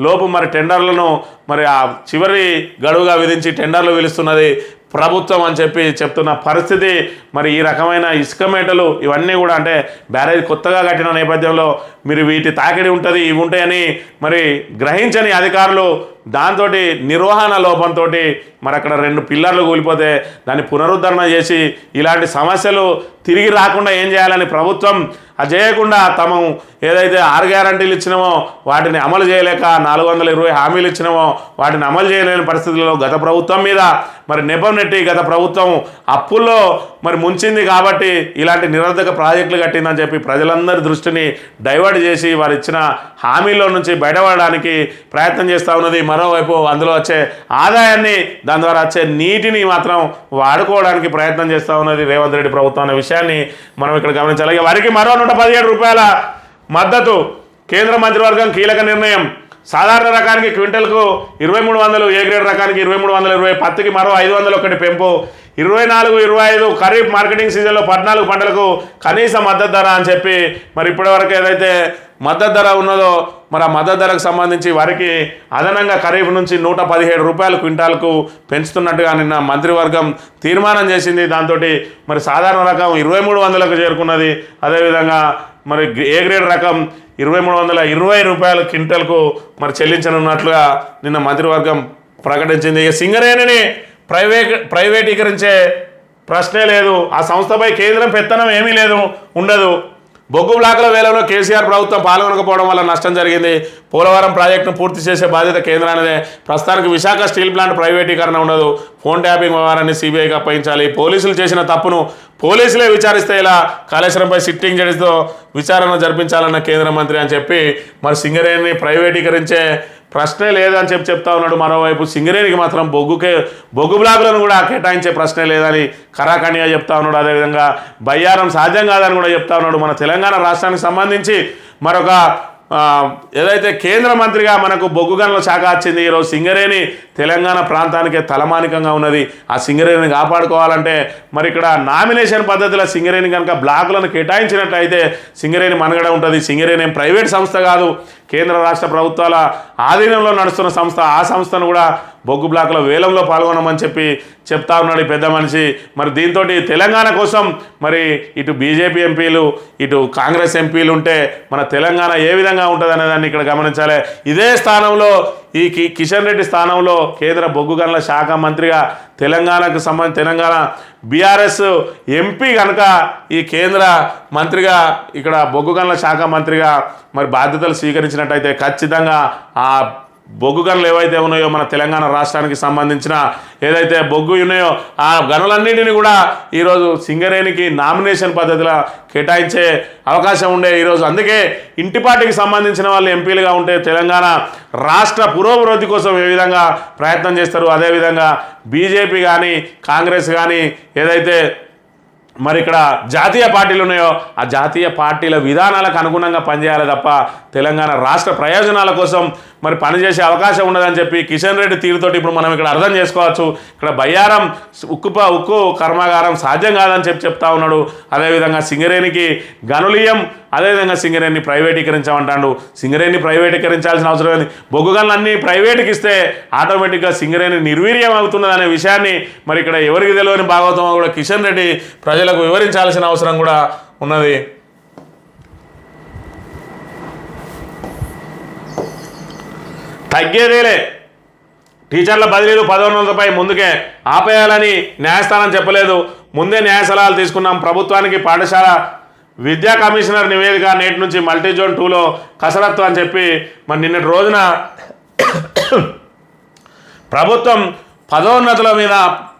లోపు మరి టెండర్లను మరి ఆ చివరి గడువుగా విధించి టెండర్లు పిలుస్తున్నది. ప్రభుత్వం అని చెప్పి చెప్తున్న పరిస్థితి. మరి ఈ రకమైన ఇసుక మేటలు ఇవన్నీ కూడా అంటే బ్యారేజ్ కొత్తగా కట్టిన నేపథ్యంలో మీరు వీటి తాకిడి ఉంటుంది, ఇవి ఉంటాయని మరి గ్రహించని అధికారులు దాంతో నిర్వహణ లోపంతో మరి అక్కడ 2 పిల్లర్లు కూలిపోతే దాన్ని పునరుద్ధరణ చేసి ఇలాంటి సమస్యలు తిరిగి రాకుండా ఏం చేయాలని ప్రభుత్వం అది చేయకుండా తమ ఏదైతే 6 గ్యారంటీలు ఇచ్చినామో వాటిని అమలు చేయలేక 420 హామీలు ఇచ్చినామో వాటిని అమలు చేయలేని పరిస్థితుల్లో గత ప్రభుత్వం మీద మరి నెపం నెట్టి గత ప్రభుత్వం అప్పుల్లో మరి ముంచింది కాబట్టి ఇలాంటి నిరర్ధక ప్రాజెక్టులు కట్టిందని చెప్పి ప్రజలందరి దృష్టిని డైవర్ట్ చేసి వారు ఇచ్చిన హామీలో నుంచి బయటపడడానికి ప్రయత్నం చేస్తూ ఉన్నది. మరోవైపు అందులో వచ్చే ఆదాయాన్ని దాని ద్వారా వచ్చే నీటిని మాత్రం వాడుకోవడానికి ప్రయత్నం చేస్తూ ఉన్నది రేవంత్ రెడ్డి ప్రభుత్వం అనే విషయాన్ని మనం ఇక్కడ గమనించాలి. వారికి మరో 117 రూపాయల మద్దతు కేంద్ర మంత్రివర్గం కీలక నిర్ణయం. సాధారణ రకానికి క్వింటల్కు 2300, ఏ గ్రేడ్ రకానికి 2320, పత్తికి మరో 501 పెంపు. 24-25 ఖరీఫ్ మార్కెటింగ్ సీజన్లో 14 పంటలకు కనీస మద్దతు ధర అని చెప్పి మరి ఇప్పటివరకు ఏదైతే మద్దతు ధర ఉన్నదో మరి ఆ మద్దతు ధరకు సంబంధించి వారికి అదనంగా ఖరీఫ్ నుంచి 117 రూపాయలు క్వింటాల్కు పెంచుతున్నట్టుగా నిన్న మంత్రివర్గం తీర్మానం చేసింది. దాంతో మరి సాధారణ రకం 2300కు చేరుకున్నది. అదేవిధంగా మరి ఏ గ్రేడ్ రకం 2320 రూపాయల క్వింటల్కు మరి చెల్లించనున్నట్లుగా నిన్న మంత్రివర్గం ప్రకటించింది. ఇక సింగరేణిని ప్రైవేటీకరించే ప్రశ్నే లేదు. ఆ సంస్థపై కేంద్రం పెత్తనం ఏమీ లేదు, ఉండదు. బొగ్గు బ్లాకుల వేలంలో కేసీఆర్ ప్రభుత్వం పాల్గొనకపోవడం వల్ల నష్టం జరిగింది. పోలవరం ప్రాజెక్టును పూర్తి చేసే బాధ్యత కేంద్రానిదే. ప్రస్తుతానికి విశాఖ స్టీల్ ప్లాంట్ ప్రైవేటీకరణ ఉండదు. ఫోన్ ట్యాపింగ్ వ్యవహారాన్ని సిబిఐకి అప్పగించాలి. పోలీసులు చేసిన తప్పును పోలీసులే విచారిస్తే ఇలా కాళేశ్వరంపై సిట్టింగ్ జడ్జితో విచారణ జరిపించాలన్న కేంద్ర మంత్రి అని చెప్పి మరి సింగరేణిని ప్రైవేటీకరించే ప్రశ్నే లేదని చెప్తా ఉన్నాడు. మరోవైపు సింగరేణికి మాత్రం బొగ్గు బ్లాకులను కూడా కేటాయించే ప్రశ్నే లేదని ఖరాఖండిగా చెప్తా ఉన్నాడు. అదేవిధంగా బయ్యారం సాధ్యం కాదని కూడా చెప్తా ఉన్నాడు. మన తెలంగాణ రాష్ట్రానికి సంబంధించి మరొక ఏదైతే కేంద్ర మంత్రిగా మనకు బొగ్గు గనుల శాఖ వచ్చింది. ఈరోజు సింగరేణి తెలంగాణ ప్రాంతానికే తలమానికంగా ఉన్నది. ఆ సింగరేణిని కాపాడుకోవాలంటే మరి ఇక్కడ నామినేషన్ పద్ధతిలో సింగరేణి కనుక బ్లాకులను కేటాయించినట్లయితే సింగరేణి మనుగడ ఉంటుంది. సింగరేణి ఏం ప్రైవేట్ సంస్థ కాదు, కేంద్ర రాష్ట్ర ప్రభుత్వాల ఆధీనంలో నడుస్తున్న సంస్థ. ఆ సంస్థను కూడా బొగ్గు బ్లాకుల వేలంలో పాల్గొనమని చెప్పి చెప్తా ఉన్నాడు ఈ పెద్ద మనిషి. మరి దీంతో తెలంగాణ కోసం మరి ఇటు బీజేపీ ఎంపీలు ఇటు కాంగ్రెస్ ఎంపీలు ఉంటే మన తెలంగాణ ఏ విధంగా ఉంటుంది అనేదాన్ని ఇక్కడ గమనించాలి. ఇదే స్థానంలో ఈ కిషన్ రెడ్డి స్థానంలో కేంద్ర బొగ్గు గనుల శాఖ మంత్రిగా తెలంగాణ బీఆర్ఎస్ ఎంపీ కనుక ఈ కేంద్ర మంత్రిగా ఇక్కడ బొగ్గు గనుల శాఖ మంత్రిగా మరి బాధ్యతలు స్వీకరించినట్టయితే ఖచ్చితంగా ఆ బొగ్గు గనులు ఏవైతే ఉన్నాయో మన తెలంగాణ రాష్ట్రానికి సంబంధించిన ఏదైతే బొగ్గు ఉన్నాయో ఆ గనులన్నింటినీ కూడా ఈరోజు సింగరేణికి నామినేషన్ పద్ధతిలో కేటాయించే అవకాశం ఉండే ఈరోజు. అందుకే ఇంటిపాటికి సంబంధించిన వాళ్ళు ఎంపీలుగా ఉంటే తెలంగాణ రాష్ట్ర పురోభివృద్ధి కోసం ఏ విధంగా ప్రయత్నం చేస్తారు, అదేవిధంగా బీజేపీ కానీ కాంగ్రెస్ కానీ ఏదైతే మరి ఇక్కడ జాతీయ పార్టీలు ఉన్నాయో ఆ జాతీయ పార్టీల విధానాలకు అనుగుణంగా పనిచేయాలి తప్ప తెలంగాణ రాష్ట్ర ప్రయోజనాల కోసం మరి పనిచేసే అవకాశం ఉండదని చెప్పి కిషన్ రెడ్డి తీరుతోటి ఇప్పుడు మనం ఇక్కడ అర్థం చేసుకోవచ్చు. ఇక్కడ బయ్యారం ఉక్కు కర్మాగారం సాధ్యం కాదని చెప్తా ఉన్నాడు. అదేవిధంగా సింగరేణికి గనులీయం, అదేవిధంగా సింగరేణిని ప్రైవేటీకరించామంటాడు. సింగరేణిని ప్రైవేటీకరించాల్సిన అవసరం లేదు. బొగ్గు గనులన్నీ ప్రైవేట్కి ఇస్తే ఆటోమేటిక్గా సింగరేణి నిర్వీర్యం అవుతున్నదనే విషయాన్ని మరి ఇక్కడ ఎవరికి తెలియని భాగవతం కూడా కిషన్ రెడ్డి ప్రజలకు వివరించాల్సిన అవసరం కూడా ఉన్నది. తగ్గేదేలే, టీచర్ల బదిలీలు పదోన్నతులపై ముందుకే ఆపేయాలని న్యాయస్థానం చెప్పలేదు. ముందే న్యాయ సలహాలు తీసుకున్నాం. ప్రభుత్వానికి పాఠశాల విద్యా కమిషనర్ నివేదిక నేటి నుంచి మల్టీజోన్ 2లో కసరత్తు అని చెప్పి మరి నిన్నటి రోజున ప్రభుత్వం పదోన్నతుల మీద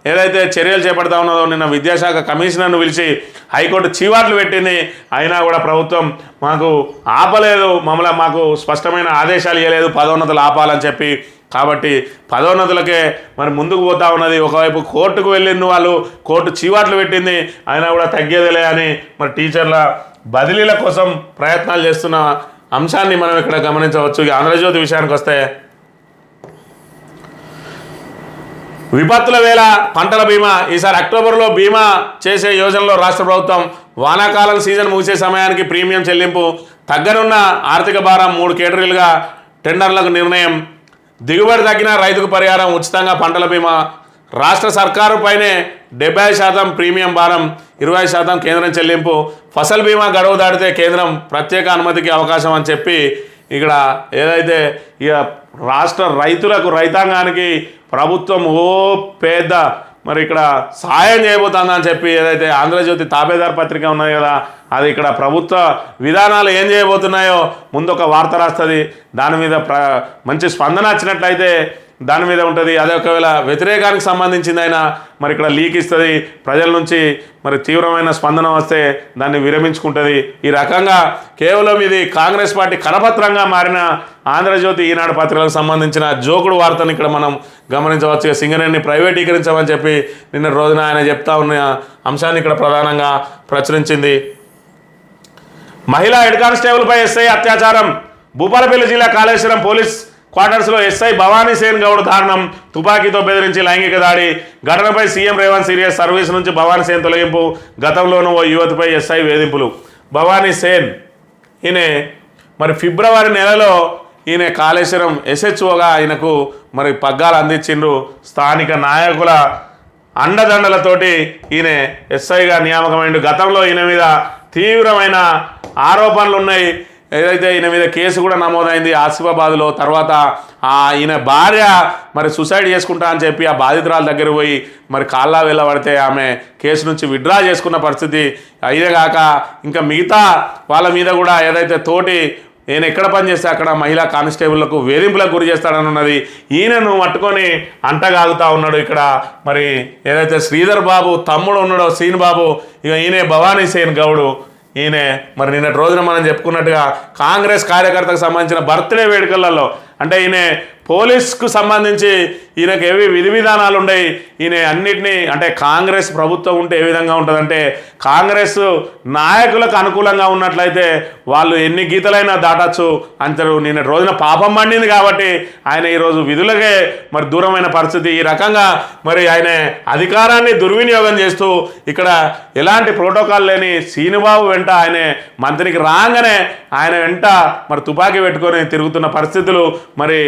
ఏదైతే చర్యలు చేపడతా ఉన్నదో నిన్న విద్యాశాఖ కమిషనర్ను పిలిచి హైకోర్టు చీవాట్లు పెట్టింది. అయినా కూడా ప్రభుత్వం మాకు ఆపలేదు, మాకు స్పష్టమైన ఆదేశాలు ఇవ్వలేదు పదోన్నతులు ఆపాలని చెప్పి. కాబట్టి పదోన్నతులకే మరి ముందుకు పోతా ఉన్నది. ఒకవైపు కోర్టుకు వెళ్ళిన వాళ్ళు కోర్టు చీవాట్లు పెట్టింది, అయినా కూడా తగ్గేదిలే అని మరి టీచర్ల బదిలీల కోసం ప్రయత్నాలు చేస్తున్న అంశాన్ని మనం ఇక్కడ గమనించవచ్చు. ఇక ఆంధ్రజ్యోతి విషయానికి వస్తే విపత్తుల వేళ పంటల బీమా ఈసారి అక్టోబర్లో బీమా చేసే యోజనలో రాష్ట్ర ప్రభుత్వం. వానాకాలం సీజన్ ముగిసే సమయానికి ప్రీమియం చెల్లింపు, తగ్గనున్న ఆర్థిక భారం 3 కేటగిరీలుగా టెండర్లకు నిర్ణయం. దిగుబడి తగ్గిన రైతుకు పరిహారం, ఉచితంగా పంటల బీమా రాష్ట్ర సర్కారు పైనే 70% ప్రీమియం భారం, 20% కేంద్రం చెల్లింపు, ఫసల్ బీమా గడువు దాటితే కేంద్రం ప్రత్యేక అనుమతికి అవకాశం అని చెప్పి ఇక్కడ ఏదైతే ఇక రాష్ట్ర రైతులకు రైతాంగానికి ప్రభుత్వం పెద్ద మరి ఇక్కడ సాయం చేయబోతుందని చెప్పి ఏదైతే ఆంధ్రజ్యోతి తాబేదార్ పత్రిక ఉన్నాయి కదా, అది ఇక్కడ ప్రభుత్వ విధానాలు ఏం చేయబోతున్నాయో ముందు ఒక వార్త రాస్తుంది. దాని మీద మంచి స్పందన వచ్చినట్లయితే దాని మీద ఉంటుంది. అదే ఒకవేళ వ్యతిరేకానికి సంబంధించింది అయినా మరి ఇక్కడ లీక్ ఇస్తుంది, ప్రజల నుంచి మరి తీవ్రమైన స్పందన వస్తే దాన్ని విరమించుకుంటుంది. ఈ రకంగా కేవలం ఇది కాంగ్రెస్ పార్టీ కరపత్రంగా మారిన ఆంధ్రజ్యోతి ఈనాడు పత్రికలకు సంబంధించిన జోకుడు వార్తను ఇక్కడ మనం గమనించవచ్చు. సింగరేణిని ప్రైవేటీకరించమని చెప్పి నిన్న రోజున ఆయన చెప్తా ఉన్న అంశాన్ని ఇక్కడ ప్రధానంగా ప్రచురించింది. మహిళా హెడ్ కానిస్టేబుల్పై ఎస్ఐ అత్యాచారం. భూపాలపల్లి జిల్లా కాళేశ్వరం పోలీస్ క్వార్టర్స్లో ఎస్ఐ భవానీ సేన్ గౌడ్ దారుణం, తుపాకీతో బెదిరించి లైంగిక దాడి. ఘటనపై సీఎం రేవంత్ సీరియస్, సర్వీస్ నుంచి భవానీ సేన్ తొలగింపు. గతంలోనూ ఓ యువతిపై ఎస్ఐ వేధింపులు. భవానీ సేన్ ఈయన మరి ఫిబ్రవరి నెలలో ఈయన కాళేశ్వరం ఎస్హెచ్ఓగా ఆయనకు మరి పగ్గాలు అందించిండ్రు. స్థానిక నాయకుల అండదండలతోటి ఈయన ఎస్ఐగా నియామకమైండు. గతంలో ఈయన మీద తీవ్రమైన ఆరోపణలు ఉన్నాయి. ఏదైతే ఈయన మీద కేసు కూడా నమోదైంది ఆసిఫాబాద్లో. తర్వాత ఈయన భార్య మరి సూసైడ్ చేసుకుంటా అని చెప్పి ఆ బాధితురాల దగ్గర పోయి మరి కాళ్ళ వెళ్ళబడితే ఆమె కేసు నుంచి విత్డ్రా చేసుకున్న పరిస్థితి. ఇదే కాక ఇంకా మిగతా వాళ్ళ మీద కూడా ఏదైతే తోటి ఈయన ఎక్కడ పనిచేస్తే అక్కడ మహిళా కానిస్టేబుళ్లకు వేధింపులకు గురి చేస్తాడని ఉన్నది. ఈయనను పట్టుకొని అంటగాగుతూ ఉన్నాడు. ఇక్కడ మరి ఏదైతే శ్రీధర్ బాబు తమ్ముడు ఉన్నాడో సీన్ బాబు, ఇక ఈయనే భవానీ సేన్ గౌడు. ఈయన మరి నిన్నటి రోజున మనం చెప్పుకున్నట్టుగా కాంగ్రెస్ కార్యకర్తకు సంబంధించిన బర్త్డే వేడుకలలో అంటే ఈయన పోలీస్కు సంబంధించి ఈయనకు ఏవి విధి విధానాలు ఉన్నాయి. ఈయన అన్నిటినీ అంటే కాంగ్రెస్ ప్రభుత్వం ఉంటే ఏ విధంగా ఉంటుందంటే కాంగ్రెస్ నాయకులకు అనుకూలంగా ఉన్నట్లయితే వాళ్ళు ఎన్ని గీతలైనా దాటచ్చు అంటారు. నిన్న రోజున పాపం పండింది కాబట్టి ఆయన ఈరోజు విధులకే మరి దూరమైన పరిస్థితి. ఈ రకంగా మరి ఆయన అధికారాన్ని దుర్వినియోగం చేస్తూ ఇక్కడ ఎలాంటి ప్రోటోకాల్ లేని సీనుబాబు వెంట ఆయన మంత్రికి రాగానే ఆయన వెంట మరి తుపాకీ పెట్టుకొని తిరుగుతున్న పరిస్థితులు. మరి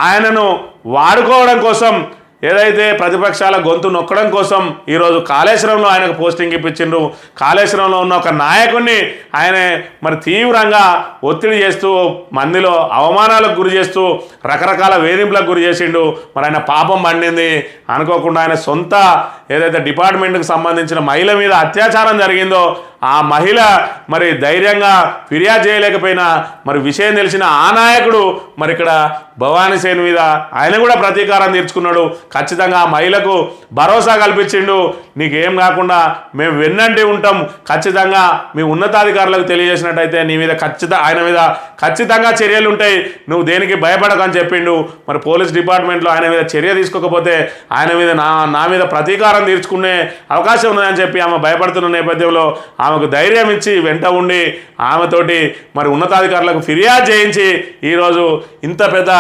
ఆయనను వాడుకోవడం కోసం ఏదైతే ప్రతిపక్షాల గొంతు నొక్కడం కోసం ఈరోజు కాళేశ్వరంలో ఆయనకు పోస్టింగ్ ఇప్పించిండ్రు. కాళేశ్వరంలో ఉన్న ఒక నాయకుడిని ఆయన మరి తీవ్రంగా ఒత్తిడి చేస్తూ మందిలో అవమానాలకు గురి చేస్తూ రకరకాల వేధింపులకు గురి చేసిండు. మరి ఆయన పాపం పండింది. అనుకోకుండా ఆయన సొంత ఏదైతే డిపార్ట్మెంట్కి సంబంధించిన మహిళ మీద అత్యాచారం జరిగిందో ఆ మహిళ మరి ధైర్యంగా ఫిర్యాదు చేయలేకపోయినా మరి విషయం తెలిసిన ఆ నాయకుడు మరి ఇక్కడ భవానీ సేన్ మీద ఆయన కూడా ప్రతీకారం తీర్చుకున్నాడు. ఖచ్చితంగా ఆ మహిళకు భరోసా కల్పించిండు. నీకేం కాకుండా మేము వెన్నంటి ఉంటాం, ఖచ్చితంగా మీ ఉన్నతాధికారులకు తెలియజేసినట్టయితే నీ మీద ఆయన మీద ఖచ్చితంగా చర్యలు ఉంటాయి, నువ్వు దేనికి భయపడకని చెప్పిండు. మరి పోలీస్ డిపార్ట్మెంట్లో ఆయన మీద చర్య తీసుకోకపోతే ఆయన మీద నా మీద ప్రతీకారం తీర్చుకునే అవకాశం ఉన్నదని చెప్పి ఆమె భయపడుతున్న నేపథ్యంలో ఆమెకు ధైర్యం ఇచ్చి వెంట ఉండి ఆమెతోటి మరి ఉన్నతాధికారులకు ఫిర్యాదు చేయించి ఈరోజు ఇంత పెద్ద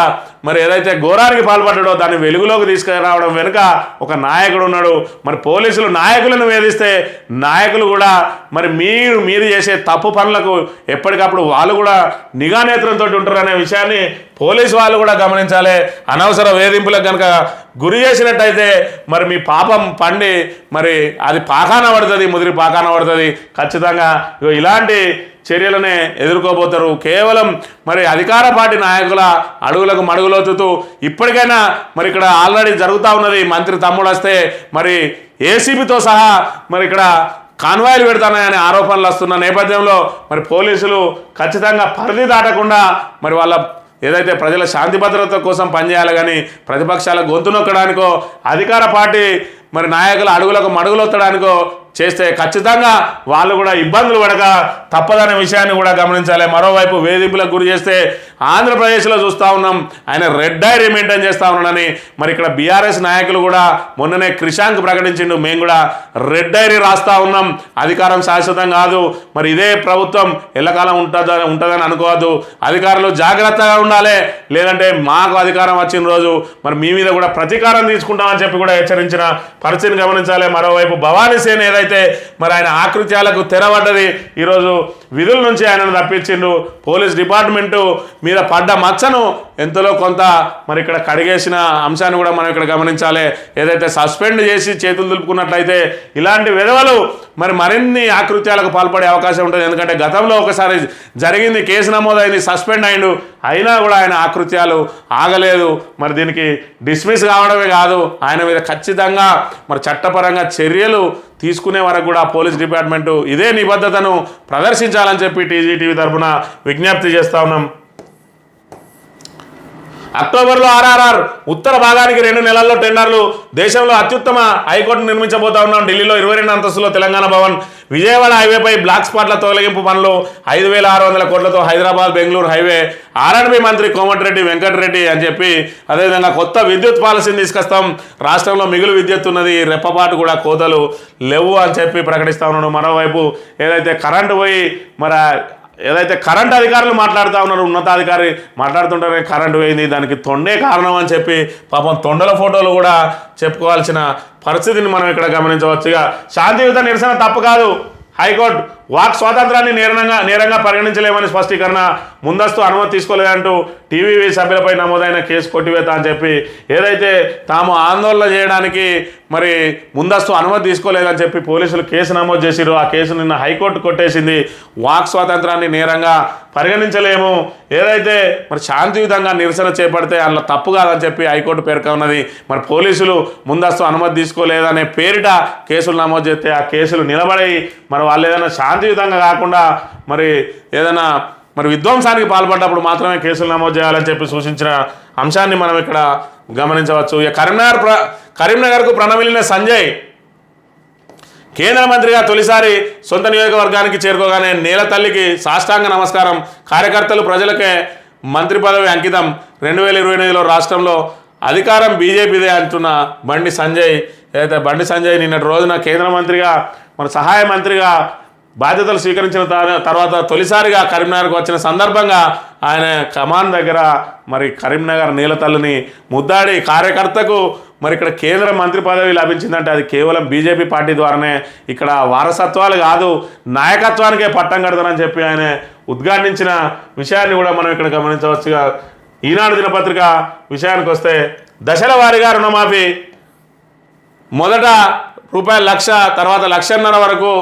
మరి ఏదైతే ఘోరానికి పాల్పడ్డాడో దాన్ని వెలుగులోకి తీసుకురావడం వెనుక ఒక నాయకుడు ఉన్నాడు. మరి పోలీసులు నాయకులను వేధిస్తే నాయకులు కూడా మరి మీరు చేసే తప్పు పనులకు ఎప్పటికప్పుడు వాళ్ళు కూడా నిఘా నేత్రంతో ఉంటారనే విషయాన్ని పోలీసు వాళ్ళు కూడా గమనించాలి. అనవసర వేధింపులకు కనుక గురి చేసినట్టయితే మరి మీ పాపం పండి మరి అది పాకాన పడుతుంది, ముదిరి పాకాన పడుతుంది. ఖచ్చితంగా ఇలాంటి చర్యలనే ఎదుర్కోబోతారు. కేవలం మరి అధికార పార్టీ నాయకుల అడుగులకు మడుగులోతుతూ ఇప్పటికైనా మరి ఇక్కడ ఆల్రెడీ జరుగుతూ ఉన్నది. మంత్రి తమ్ముడు వస్తే మరి ఏసీబీతో సహా మరి ఇక్కడ కాన్వాయిలు పెడతాననే ఆరోపణలు వస్తున్న నేపథ్యంలో మరి పోలీసులు ఖచ్చితంగా పరిధి దాటకుండా మరి వాళ్ళ ఏదైతే ప్రజల శాంతి భద్రత కోసం పనిచేయాలి కానీ ప్రతిపక్షాల గొంతు నొక్కడానికో అధికార పార్టీ మరి నాయకుల అడుగులకు మడుగులొత్తడానికో చేస్తే ఖచ్చితంగా వాళ్ళు కూడా ఇబ్బందులు పడక తప్పదనే విషయాన్ని కూడా గమనించాలి. మరోవైపు వేధింపులకు గురి చేస్తే ఆంధ్రప్రదేశ్లో చూస్తూ ఉన్నాం ఆయన రెడ్ డైరీ మెయింటైన్ చేస్తూ ఉన్నాడని. మరి ఇక్కడ బీఆర్ఎస్ నాయకులు కూడా మొన్ననే క్రిషాంక్ ప్రకటించిండు, మేము కూడా రెడ్ డైరీ రాస్తూ ఉన్నాం, అధికారం శాశ్వతం కాదు, మరి ఇదే ప్రభుత్వం ఎల్లకాలం ఉంటుందని అనుకోవద్దు, అధికారులు జాగ్రత్తగా ఉండాలి, లేదంటే మాకు అధికారం వచ్చిన రోజు మరి మీ మీద కూడా ప్రతీకారం తీసుకుంటామని చెప్పి కూడా హెచ్చరించిన పరిస్థితిని గమనించాలి. మరోవైపు భవానీ సేన్ ఏదైతే మరి ఆయన ఆకృత్యాలకు తెరబడ్డది. ఈరోజు విధుల నుంచి ఆయనను తప్పించిండు. పోలీస్ డిపార్ట్మెంటు మీద పడ్డ మచ్చను ఎంతలో కొంత మరి ఇక్కడ కడిగేసిన అంశాన్ని కూడా మనం ఇక్కడ గమనించాలి. ఏదైతే సస్పెండ్ చేసి చేతులు దులుపుకున్నట్లయితే ఇలాంటి విధవలు మరి మరిన్ని ఆకృత్యాలకు పాల్పడే అవకాశం ఉంటుంది. ఎందుకంటే గతంలో ఒకసారి జరిగింది, కేసు నమోదైంది, సస్పెండ్ అయిండు, అయినా కూడా ఆయన ఆకృత్యాలు ఆగలేదు. మరి దీనికి డిస్మిస్ కావడమే కాదు, ఆయన మీద ఖచ్చితంగా మరి చట్టపరంగా చర్యలు తీసుకునే వరకు కూడా పోలీస్ డిపార్ట్మెంటు ఇదే నిబద్ధతను ప్రదర్శించాలని చెప్పి టీజీటీవీ తరఫున విజ్ఞప్తి చేస్తా ఉన్నాం. అక్టోబర్లో ఆర్ఆర్ఆర్ ఉత్తర భాగానికి 2 నెలల్లో టెండర్లు. దేశంలో అత్యుత్తమ హైకోర్టు నిర్మించబోతా ఉన్నాం. ఢిల్లీలో 22 అంతస్తులో తెలంగాణ భవన్. విజయవాడ హైవేపై బ్లాక్ స్పాట్ల తొలగింపు పనులు 5,600 కోట్లతో హైదరాబాద్ బెంగళూరు హైవే. ఆర్ఎండ్బి మంత్రి కోమటిరెడ్డి వెంకటరెడ్డి అని చెప్పి అదేవిధంగా కొత్త విద్యుత్ పాలసీని తీసుకొస్తాం. రాష్ట్రంలో మిగులు విద్యుత్ ఉన్నది, రెప్పపాటు కూడా కోతలు లేవు అని చెప్పి ప్రకటిస్తా ఉన్నాడు. మరోవైపు ఏదైతే కరెంటు పోయి మరి ఏదైతే కరెంట్ అధికారులు మాట్లాడుతూ ఉన్నారు, ఉన్నతాధికారి మాట్లాడుతుంటారే కరెంటు పోయింది, దానికి తొండే కారణం అని చెప్పి పాపం తొండల ఫోటోలు కూడా చెప్పుకోవాల్సిన పరిస్థితిని మనం ఇక్కడ గమనించవచ్చు. ఇక శాంతియుత నిరసన తప్పు కాదు, హైకోర్టు వాక్ స్వాతంత్రాన్ని నేరంగా పరిగణించలేమని స్పష్టీకరణ. ముందస్తు అనుమతి తీసుకోలేదంటూ టీవీవీ సభ్యులపై నమోదైన కేసు కొట్టివేత అని చెప్పి ఏదైతే తాము ఆందోళన చేయడానికి మరి ముందస్తు అనుమతి తీసుకోలేదని చెప్పి పోలీసులు కేసు నమోదు చేసిరు. ఆ కేసు నిన్న హైకోర్టు కొట్టేసింది. వాక్ స్వాతంత్రాన్ని నేరంగా పరిగణించలేము, ఏదైతే మరి శాంతియుతంగా నిరసన చేపడితే అందులో తప్పు కాదని చెప్పి హైకోర్టు పేర్కొన్నది. మరి పోలీసులు ముందస్తు అనుమతి తీసుకోలేదనే పేరిట కేసులు నమోదు చేస్తే ఆ కేసులు నిలబడి మరి వాళ్ళు ఏదైనా శాంతియుతంగా కాకుండా మరి ఏదైనా మరి విధ్వంసానికి పాల్పడ్డప్పుడు మాత్రమే కేసులు నమోదు చేయాలని చెప్పి సూచించిన అంశాన్ని మనం ఇక్కడ గమనించవచ్చు. ఇక కరీంనగర్కు ప్రణమిలిన సంజయ్ కేంద్ర మంత్రిగా తొలిసారి సొంత నియోజకవర్గానికి చేరుకోగానే నేల తల్లికి సాష్టాంగ నమస్కారం. కార్యకర్తలు ప్రజలకే మంత్రి పదవి అంకితం. 2028లో రాష్ట్రంలో అధికారం బీజేపీదే అంటున్న బండి సంజయ్. ఏదైతే బండి సంజయ్ నిన్నటి రోజున కేంద్ర మంత్రిగా మన సహాయ మంత్రిగా బాధ్యతలు స్వీకరించిన తర్వాత తొలిసారిగా కరీంనగర్కు వచ్చిన సందర్భంగా ఆయన కమాన్ దగ్గర మరి కరీంనగర్ నీలతల్లిని ముద్దాడి కార్యకర్తకు మరి ఇక్కడ కేంద్ర మంత్రి పదవి లభించిందంటే అది కేవలం బీజేపీ పార్టీ ద్వారానే. ఇక్కడ వారసత్వాలు కాదు, నాయకత్వానికే పట్టం కడతానని చెప్పి ఆయన ఉద్ఘాటించిన విషయాన్ని కూడా మనం ఇక్కడ గమనించవచ్చుగా. ఈనాడు దినపత్రిక విషయానికి వస్తే దశల వారీగా రుణమాఫీ. మొదట ₹1,00,000, తర్వాత 1,50,000 వరకు,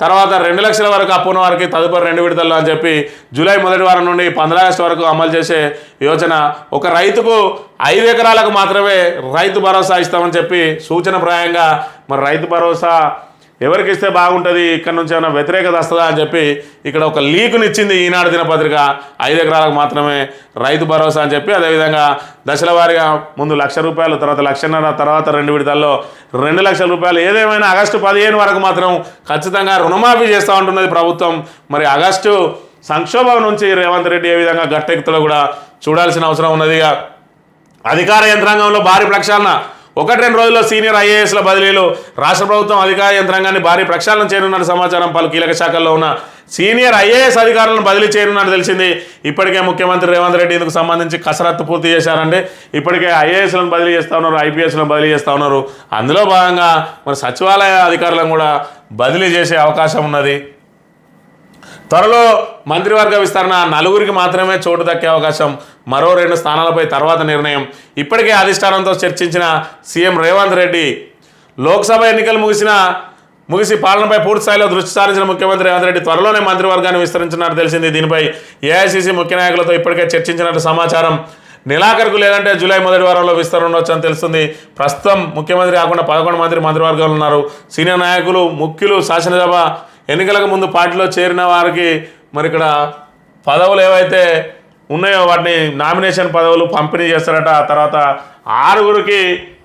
తర్వాత 2 లక్షల వరకు అప్పున్న వారికి తదుపరి 2 విడతల్లో అని చెప్పి జూలై మొదటి వారం నుండి 15 ఆగస్టు వరకు అమలు చేసే యోజన. ఒక రైతుకు 5 ఎకరాలకు మాత్రమే రైతు భరోసా ఇస్తామని చెప్పి సూచనప్రాయంగా మరి రైతు భరోసా ఎవరికి ఇస్తే బాగుంటుంది, ఇక్కడ నుంచి ఏమైనా వ్యతిరేకత వస్తుందా అని చెప్పి ఇక్కడ ఒక లీకునిచ్చింది ఈనాడు దినపత్రిక. 5 ఎకరాలకు మాత్రమే రైతు భరోసా అని చెప్పి అదేవిధంగా దశల వారీగా ముందు ₹1,00,000, తర్వాత 1,50,000, తర్వాత 2 విడతల్లో ₹2,00,000. ఏదేమైనా ఆగస్టు 15 వరకు మాత్రం ఖచ్చితంగా రుణమాఫీ చేస్తూ ఉంటున్నది ప్రభుత్వం. మరి ఆగస్టు సంక్షోభం నుంచి రేవంత్ రెడ్డి ఏ విధంగా గట్టెక్కుతుందో కూడా చూడాల్సిన అవసరం ఉన్నది. అధికార యంత్రాంగంలో భారీ ప్రక్షాళన. 1-2 రోజుల్లో సీనియర్ ఐఏఎస్ల బదిలీలు. రాష్ట్ర ప్రభుత్వం అధికార యంత్రాంగాన్ని భారీ ప్రక్షాళన చేయనున్న సమాచారం. పలు కీలక శాఖల్లో ఉన్న సీనియర్ ఐఏఎస్ అధికారులను బదిలీ చేయనున్నట్టు తెలిసింది. ఇప్పటికే ముఖ్యమంత్రి రేవంత్ రెడ్డి ఇందుకు సంబంధించి కసరత్తు పూర్తి చేశారంటే ఇప్పటికే ఐఏఎస్లను బదిలీ చేస్తూ ఉన్నారు, ఐపీఎస్లను బదిలీ చేస్తూ ఉన్నారు. అందులో భాగంగా మరి సచివాలయ అధికారులను కూడా బదిలీ చేసే అవకాశం ఉన్నది. త్వరలో మంత్రివర్గ విస్తరణ. 4 మాత్రమే చోటు దక్కే అవకాశం. మరో 2 స్థానాలపై తర్వాత నిర్ణయం. ఇప్పటికే అధిష్టానంతో చర్చించిన సీఎం రేవంత్ రెడ్డి. లోక్సభ ఎన్నికలు ముగిసి పాలనపై పూర్తి స్థాయిలో దృష్టి సారించిన ముఖ్యమంత్రి రేవంత్ రెడ్డి త్వరలోనే మంత్రివర్గాన్ని విస్తరించినట్టు తెలిసింది. దీనిపై ఏఐసీసీ ముఖ్య నాయకులతో ఇప్పటికే చర్చించినట్టు సమాచారం. నెలాఖరుకు లేదంటే జూలై మొదటి వారంలో విస్తరణ ఉండొచ్చు అని తెలుస్తుంది. ప్రస్తుతం ముఖ్యమంత్రి కాకుండా 11 మంది మంత్రివర్గాలు ఉన్నారు. సీనియర్ నాయకులు, ముఖ్యులు, శాసనసభ ఎన్నికలకు ముందు పార్టీలో చేరిన వారికి మరి ఇక్కడ పదవులు ఏవైతే ఉన్నాయో వాటిని నామినేషన్ పదవులు పంపిణీ చేస్తారట. తర్వాత 6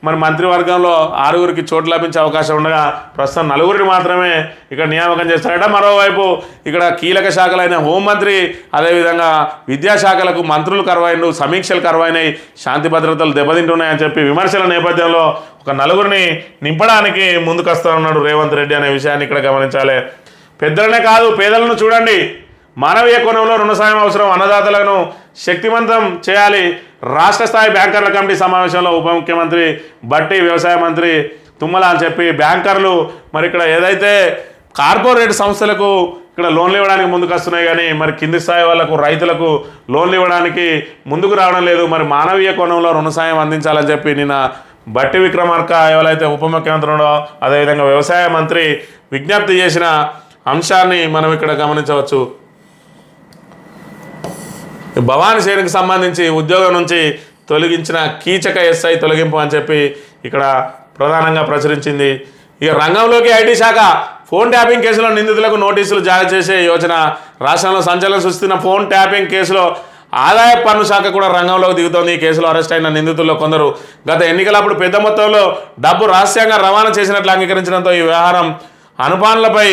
మరి మంత్రివర్గంలో 6 చోటు లభించే అవకాశం ఉండగా ప్రస్తుతం 4 మాత్రమే ఇక్కడ నియామకం చేస్తారట. మరోవైపు ఇక్కడ కీలక శాఖలైన హోంమంత్రి అదేవిధంగా విద్యాశాఖలకు మంత్రులు కరువైన, సమీక్షలు కరువైనాయి, శాంతి భద్రతలు దెబ్బతింటున్నాయని చెప్పి విమర్శల నేపథ్యంలో ఒక 4 నింపడానికి ముందుకొస్తా ఉన్నాడు రేవంత్ రెడ్డి అనే విషయాన్ని ఇక్కడ గమనించాలి. పెద్దలనే కాదు పేదలను చూడండి. మానవీయ కోణంలో రుణ సాయం అవసరం. అన్నదాతలను శక్తివంతం చేయాలి. రాష్ట్ర స్థాయి బ్యాంకర్ల కమిటీ సమావేశంలో ఉప ముఖ్యమంత్రి బట్టి, వ్యవసాయ మంత్రి తుమ్మల అని చెప్పి బ్యాంకర్లు మరి ఇక్కడ ఏదైతే కార్పొరేట్ సంస్థలకు ఇక్కడ లోన్లు ఇవ్వడానికి ముందుకు వస్తున్నాయి, కానీ మరి కింది స్థాయి వాళ్ళకు రైతులకు లోన్లు ఇవ్వడానికి ముందుకు రావడం లేదు. మరి మానవీయ కోణంలో రుణ సాయం అందించాలని చెప్పి నిన్న బట్టి విక్రమార్క ఎవరైతే ఉప ముఖ్యమంత్రి ఉండో అదేవిధంగా వ్యవసాయ మంత్రి విజ్ఞప్తి చేసిన అంశాన్ని మనం ఇక్కడ గమనించవచ్చు. భవానీ శ్రేణికి సంబంధించి ఉద్యోగం నుంచి తొలగించిన కీచక ఎస్ఐ తొలగింపు అని చెప్పి ఇక్కడ ప్రధానంగా ప్రచురించింది. ఇక రంగంలోకి ఐటీ శాఖ ఫోన్ ట్యాపింగ్ కేసులో నిందితులకు నోటీసులు జారీ చేసే యోచన. రాష్ట్రంలో సంచలనం సృష్టిస్తున్న ఫోన్ ట్యాపింగ్ కేసులో ఆదాయ పన్ను శాఖ కూడా రంగంలోకి దిగుతోంది. ఈ కేసులో అరెస్ట్ అయిన నిందితుల్లో కొందరు గత ఎన్నికలప్పుడు పెద్ద మొత్తంలో డబ్బు రహస్యంగా రవాణా చేసినట్లు అంగీకరించడంతో ఈ వ్యవహారం అనుమానులపై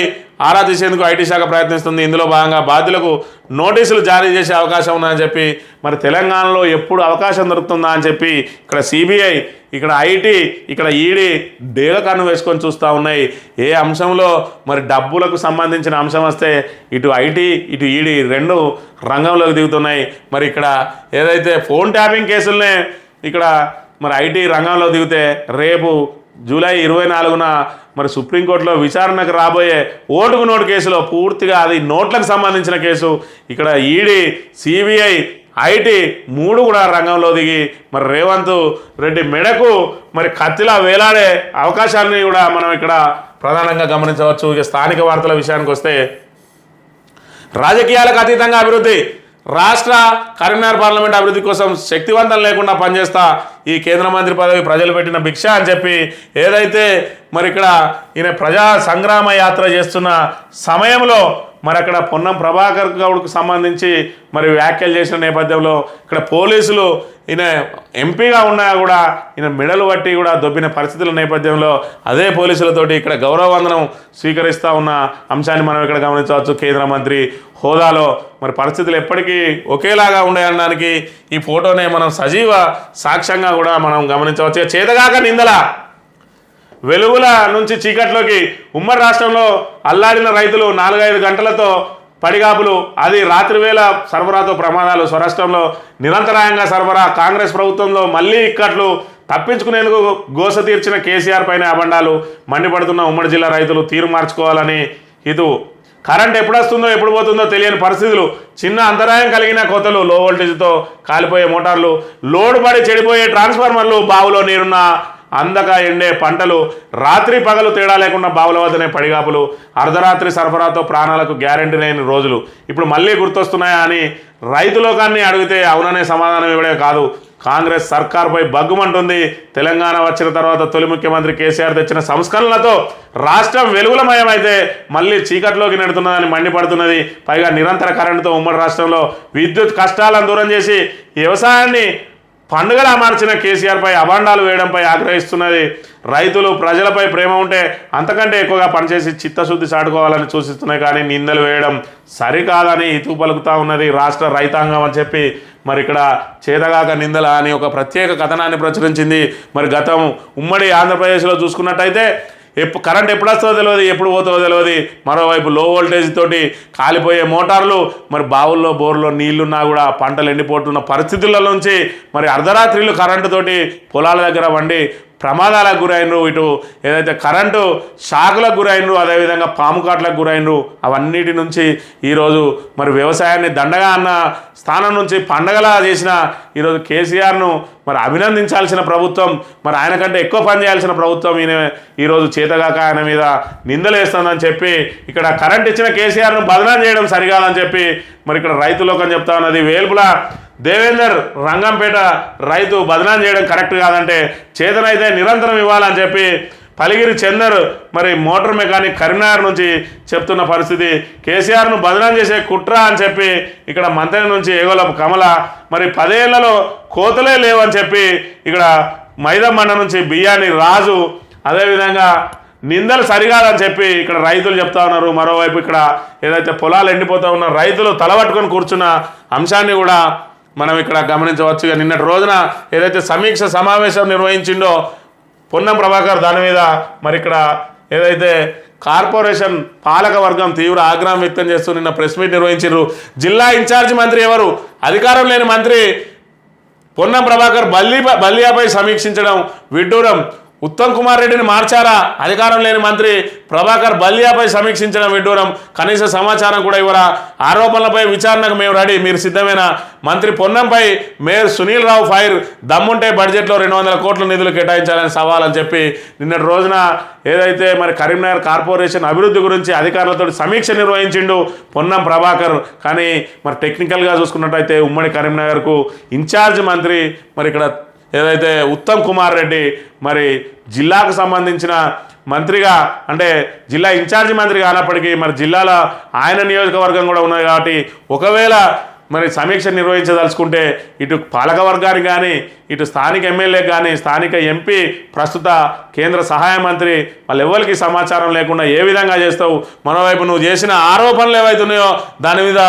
ఆరా తీసేందుకు ఐటీ శాఖ ప్రయత్నిస్తుంది. ఇందులో భాగంగా బాధ్యులకు నోటీసులు జారీ చేసే అవకాశం ఉందని చెప్పి మరి తెలంగాణలో ఎప్పుడు అవకాశం దొరుకుతుందా అని చెప్పి ఇక్కడ సిబిఐ, ఇక్కడ ఐటీ, ఇక్కడ ఈడీ డేగ కన్ను వేసుకొని చూస్తూ ఉన్నాయి. ఏ అంశంలో మరి డబ్బులకు సంబంధించిన అంశం వస్తే ఇటు ఐటీ ఇటు ఈడీ రెండు రంగంలోకి దిగుతున్నాయి. మరి ఇక్కడ ఏదైతే ఫోన్ ట్యాపింగ్ కేసులనే ఇక్కడ మరి ఐటీ రంగంలో దిగితే రేపు జూలై 24న మరి సుప్రీంకోర్టులో విచారణకు రాబోయే ఓటుకు నోటు కేసులో పూర్తిగా అది నోట్లకు సంబంధించిన కేసు. ఇక్కడ ఈడీ, సిబిఐ, ఐటీ మూడు కూడా రంగంలో దిగి మరి రేవంత్ రెడ్డి మెడకు మరి కత్తిలా వేలాడే అవకాశాలని కూడా మనం ఇక్కడ ప్రధానంగా గమనించవచ్చు. ఇక స్థానిక వార్తల విషయానికి వస్తే రాజకీయాలకు అతీతంగా అభివృద్ధి. రాష్ట్ర కరీంనగర్ పార్లమెంట్ అభివృద్ధి కోసం శక్తివంతం లేకుండా పనిచేస్తా ఈ కేంద్ర మంత్రి పదవి ప్రజలు పెట్టిన భిక్ష అని చెప్పి ఏదైతే మరి ఇక్కడ ఈయన ప్రజా సంగ్రామ యాత్ర చేస్తున్న సమయంలో మరి అక్కడ పొన్నం ప్రభాకర్ గౌడ్కు సంబంధించి మరి వ్యాఖ్యలు చేసిన నేపథ్యంలో ఇక్కడ పోలీసులు ఈయన ఎంపీగా ఉన్నా కూడా ఈయన మెడలు పట్టి కూడా దొబ్బిన పరిస్థితుల నేపథ్యంలో అదే పోలీసులతోటి ఇక్కడ గౌరవ వందనం స్వీకరిస్తూ ఉన్న అంశాన్ని మనం ఇక్కడ గమనించవచ్చు. కేంద్ర మంత్రి హోదాలో మరి పరిస్థితులు ఎప్పటికీ ఒకేలాగా ఉండేయడానికి ఈ ఫోటోనే మనం సజీవ సాక్ష్యంగా కూడా మనం గమనించవచ్చు. చేతగాక నిందల వెలుగుల నుంచి చీకట్లోకి ఉమ్మడి రాష్ట్రంలో అల్లాడిన రైతులు 4-5 గంటలతో పడిగాపులు, అది రాత్రివేళ సరఫరాతో ప్రమాదాలు. స్వరాష్ట్రంలో నిరంతరాయంగా సరఫరా. కాంగ్రెస్ ప్రభుత్వంలో మళ్ళీ ఇక్కట్లు తప్పించుకునేందుకు గోస తీర్చిన కేసీఆర్ పైన అబండాలు. మండిపడుతున్న ఉమ్మడి జిల్లా రైతులు తీరు మార్చుకోవాలని హితవు. కరెంట్ ఎప్పుడు వస్తుందో ఎప్పుడు పోతుందో తెలియని పరిస్థితులు. చిన్న అంతరాయం కలిగిన కోతలు, లో వోల్టేజ్తో కాలిపోయే మోటార్లు, లోడ్ పడి చెడిపోయే ట్రాన్స్ఫార్మర్లు, బావులో నీరున్న అందక ఎండే పంటలు, రాత్రి పగలు తేడా లేకుండా బావుల వద్దనే పడిగాపులు, అర్ధరాత్రి సరఫరాతో ప్రాణాలకు గ్యారెంటీ లేని రోజులు ఇప్పుడు మళ్ళీ గుర్తొస్తున్నాయా అని రైతు లోకాన్ని అడిగితే అవుననే సమాధానం ఇవ్వడే కాదు, కాంగ్రెస్ సర్కార్పై బగ్గుమంటుంది. తెలంగాణ వచ్చిన తర్వాత తొలి ముఖ్యమంత్రి కేసీఆర్ తెచ్చిన సంస్కరణలతో రాష్ట్రం వెలుగులమయమైతే మళ్ళీ చీకట్లోకి నెడుతున్నదని మండిపడుతున్నది. పైగా నిరంతర కరెంటుతో ఉమ్మడి రాష్ట్రంలో విద్యుత్ కష్టాలను దూరం చేసి వ్యవసాయాన్ని పండుగలా మార్చిన కేసీఆర్పై అభాండాలు వేయడంపై ఆగ్రహిస్తున్నది. రైతులు ప్రజలపై ప్రేమ ఉంటే అంతకంటే ఎక్కువగా పనిచేసి చిత్తశుద్ధి చాటుకోవాలని సూచిస్తున్నాయి, కానీ నిందలు వేయడం సరికాదని ఇతూ పలుకుతా ఉన్నది రాష్ట్ర రైతాంగం అని చెప్పి మరి ఇక్కడ చేతగాక నిందల అని ఒక ప్రత్యేక కథనాన్ని ప్రచురించింది. మరి గతం ఉమ్మడి ఆంధ్రప్రదేశ్లో చూసుకున్నట్టయితే కరెంట్ ఎప్పుడు వస్తుందో తెలియదు, ఎప్పుడు పోతుందో తెలియదు. మరోవైపు లో వోల్టేజ్ తోటి కాలిపోయే మోటార్లు, మరి బావుల్లో బోర్లో నీళ్లున్నా కూడా పంటలు ఎండిపోతున్న పరిస్థితుల నుంచి మరి అర్ధరాత్రిలు కరెంటుతోటి పొలాల దగ్గర వండి ప్రమాదాలకు గురైనరు. ఇటు ఏదైతే కరెంటు షాకులకు గురైనరు, అదేవిధంగా పాము కాట్లకు గురైనరు. అవన్నిటి నుంచి ఈరోజు మరి వ్యవసాయాన్ని దండగా అన్న స్థానం నుంచి పండగలా చేసిన ఈరోజు కేసీఆర్ను మరి అభినందించాల్సిన ప్రభుత్వం, మరి ఆయన కంటే ఎక్కువ పని చేయాల్సిన ప్రభుత్వం ఈయన ఈరోజు చేతగాక ఆయన మీద నిందలేస్తుందని చెప్పి ఇక్కడ కరెంట్ ఇచ్చిన కేసీఆర్ను బదనాం చేయడం సరికాదని చెప్పి మరి ఇక్కడ రైతులోకని చెప్తా ఉన్నది. వేల్పుల దేవేందర్ రంగంపేట రైతు బదనాం చేయడం కరెక్ట్ కాదంటే చేతనైతే నిరంతరం ఇవ్వాలని చెప్పి పలిగిరి చందర్ మరి మోటార్ మెకానిక్ కరీంనగర్ నుంచి చెప్తున్న పరిస్థితి. కేసీఆర్ను బదనాం చేసే కుట్ర అని చెప్పి ఇక్కడ మంత్రి నుంచి ఏగోలపు కమల మరి 10 ఏళ్లలో కోతలే లేవని చెప్పి ఇక్కడ మైదమ్మండ నుంచి బియ్యాని రాజు, అదేవిధంగా నిందలు సరికాదని చెప్పి ఇక్కడ రైతులు చెప్తా ఉన్నారు. మరోవైపు ఇక్కడ ఏదైతే పొలాలు ఎండిపోతూ ఉన్న రైతులు తలబట్టుకొని కూర్చున్న అంశాన్ని కూడా మనం ఇక్కడ గమనించవచ్చు. ఇక నిన్నటి రోజున ఏదైతే సమీక్ష సమావేశం నిర్వహించిండో పొన్నం ప్రభాకర్, దాని మీద మరి ఇక్కడ ఏదైతే కార్పొరేషన్ పాలక వర్గం తీవ్ర ఆగ్రహం వ్యక్తం చేస్తూ నిన్న ప్రెస్ మీట్ నిర్వహించారు. జిల్లా ఇన్ఛార్జి మంత్రి ఎవరు? అధికారం లేని మంత్రి పొన్నం ప్రభాకర్ బల్లియాపై సమీక్షించడం విడ్డూరం. ఉత్తమ్ కుమార్ రెడ్డిని మార్చారా? అధికారం లేని మంత్రి ప్రభాకర్ బల్లియాపై సమీక్షించిన విడ్డూరం, కనీస సమాచారం కూడా ఇవ్వరా? ఆరోపణలపై విచారణకు మేము రెడీ, మీరు సిద్ధమేనా? మంత్రి పొన్నంపై మేయర్ సునీల్ రావు ఫైర్, దమ్ముంటే బడ్జెట్లో 200 కోట్ల నిధులు కేటాయించాలని సవాల్ అని చెప్పి నిన్నటి రోజున ఏదైతే మరి కరీంనగర్ కార్పొరేషన్ అభివృద్ధి గురించి అధికారులతో సమీక్ష నిర్వహించిండు పొన్నం ప్రభాకర్. కానీ మరి టెక్నికల్గా చూసుకున్నట్టయితే ఉమ్మడి కరీంనగర్కు ఇన్ఛార్జ్ మంత్రి మరి ఇక్కడ ఏదైతే ఉత్తమ్ కుమార్ రెడ్డి మరి జిల్లాకు సంబంధించిన మంత్రిగా, అంటే జిల్లా ఇన్ఛార్జి మంత్రి కానప్పటికీ మరి జిల్లాలో ఆయన నియోజకవర్గం కూడా ఉన్నది కాబట్టి ఒకవేళ మరి సమీక్ష నిర్వహించదలుచుకుంటే ఇటు పాలకవర్గానికి కానీ ఇటు స్థానిక ఎమ్మెల్యే కానీ స్థానిక ఎంపీ ప్రస్తుత కేంద్ర సహాయ మంత్రి వాళ్ళు ఎవరికి సమాచారం లేకుండా ఏ విధంగా చేస్తావు? మరోవైపు నువ్వు చేసిన ఆరోపణలు ఏవైతున్నాయో దాని మీద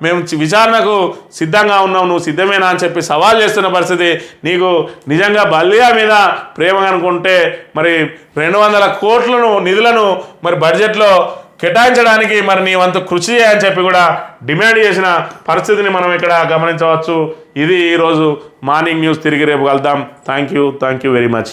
మేము విచారణకు సిద్ధంగా ఉన్నావు, నువ్వు సిద్ధమేనా అని చెప్పి సవాల్ చేస్తున్న పరిస్థితి. నీకు నిజంగా బల్లియా మీద ప్రేమ అనుకుంటే మరి 200 కోట్లను నిధులను మరి బడ్జెట్లో కేటాయించడానికి మరి నీ వంతు కృషి చేయని చెప్పి కూడా డిమాండ్ చేసిన పరిస్థితిని మనం ఇక్కడ గమనించవచ్చు. ఇది ఈరోజు మార్నింగ్ న్యూస్. తిరిగి రేపు కలుద్దాం. Thank you very much.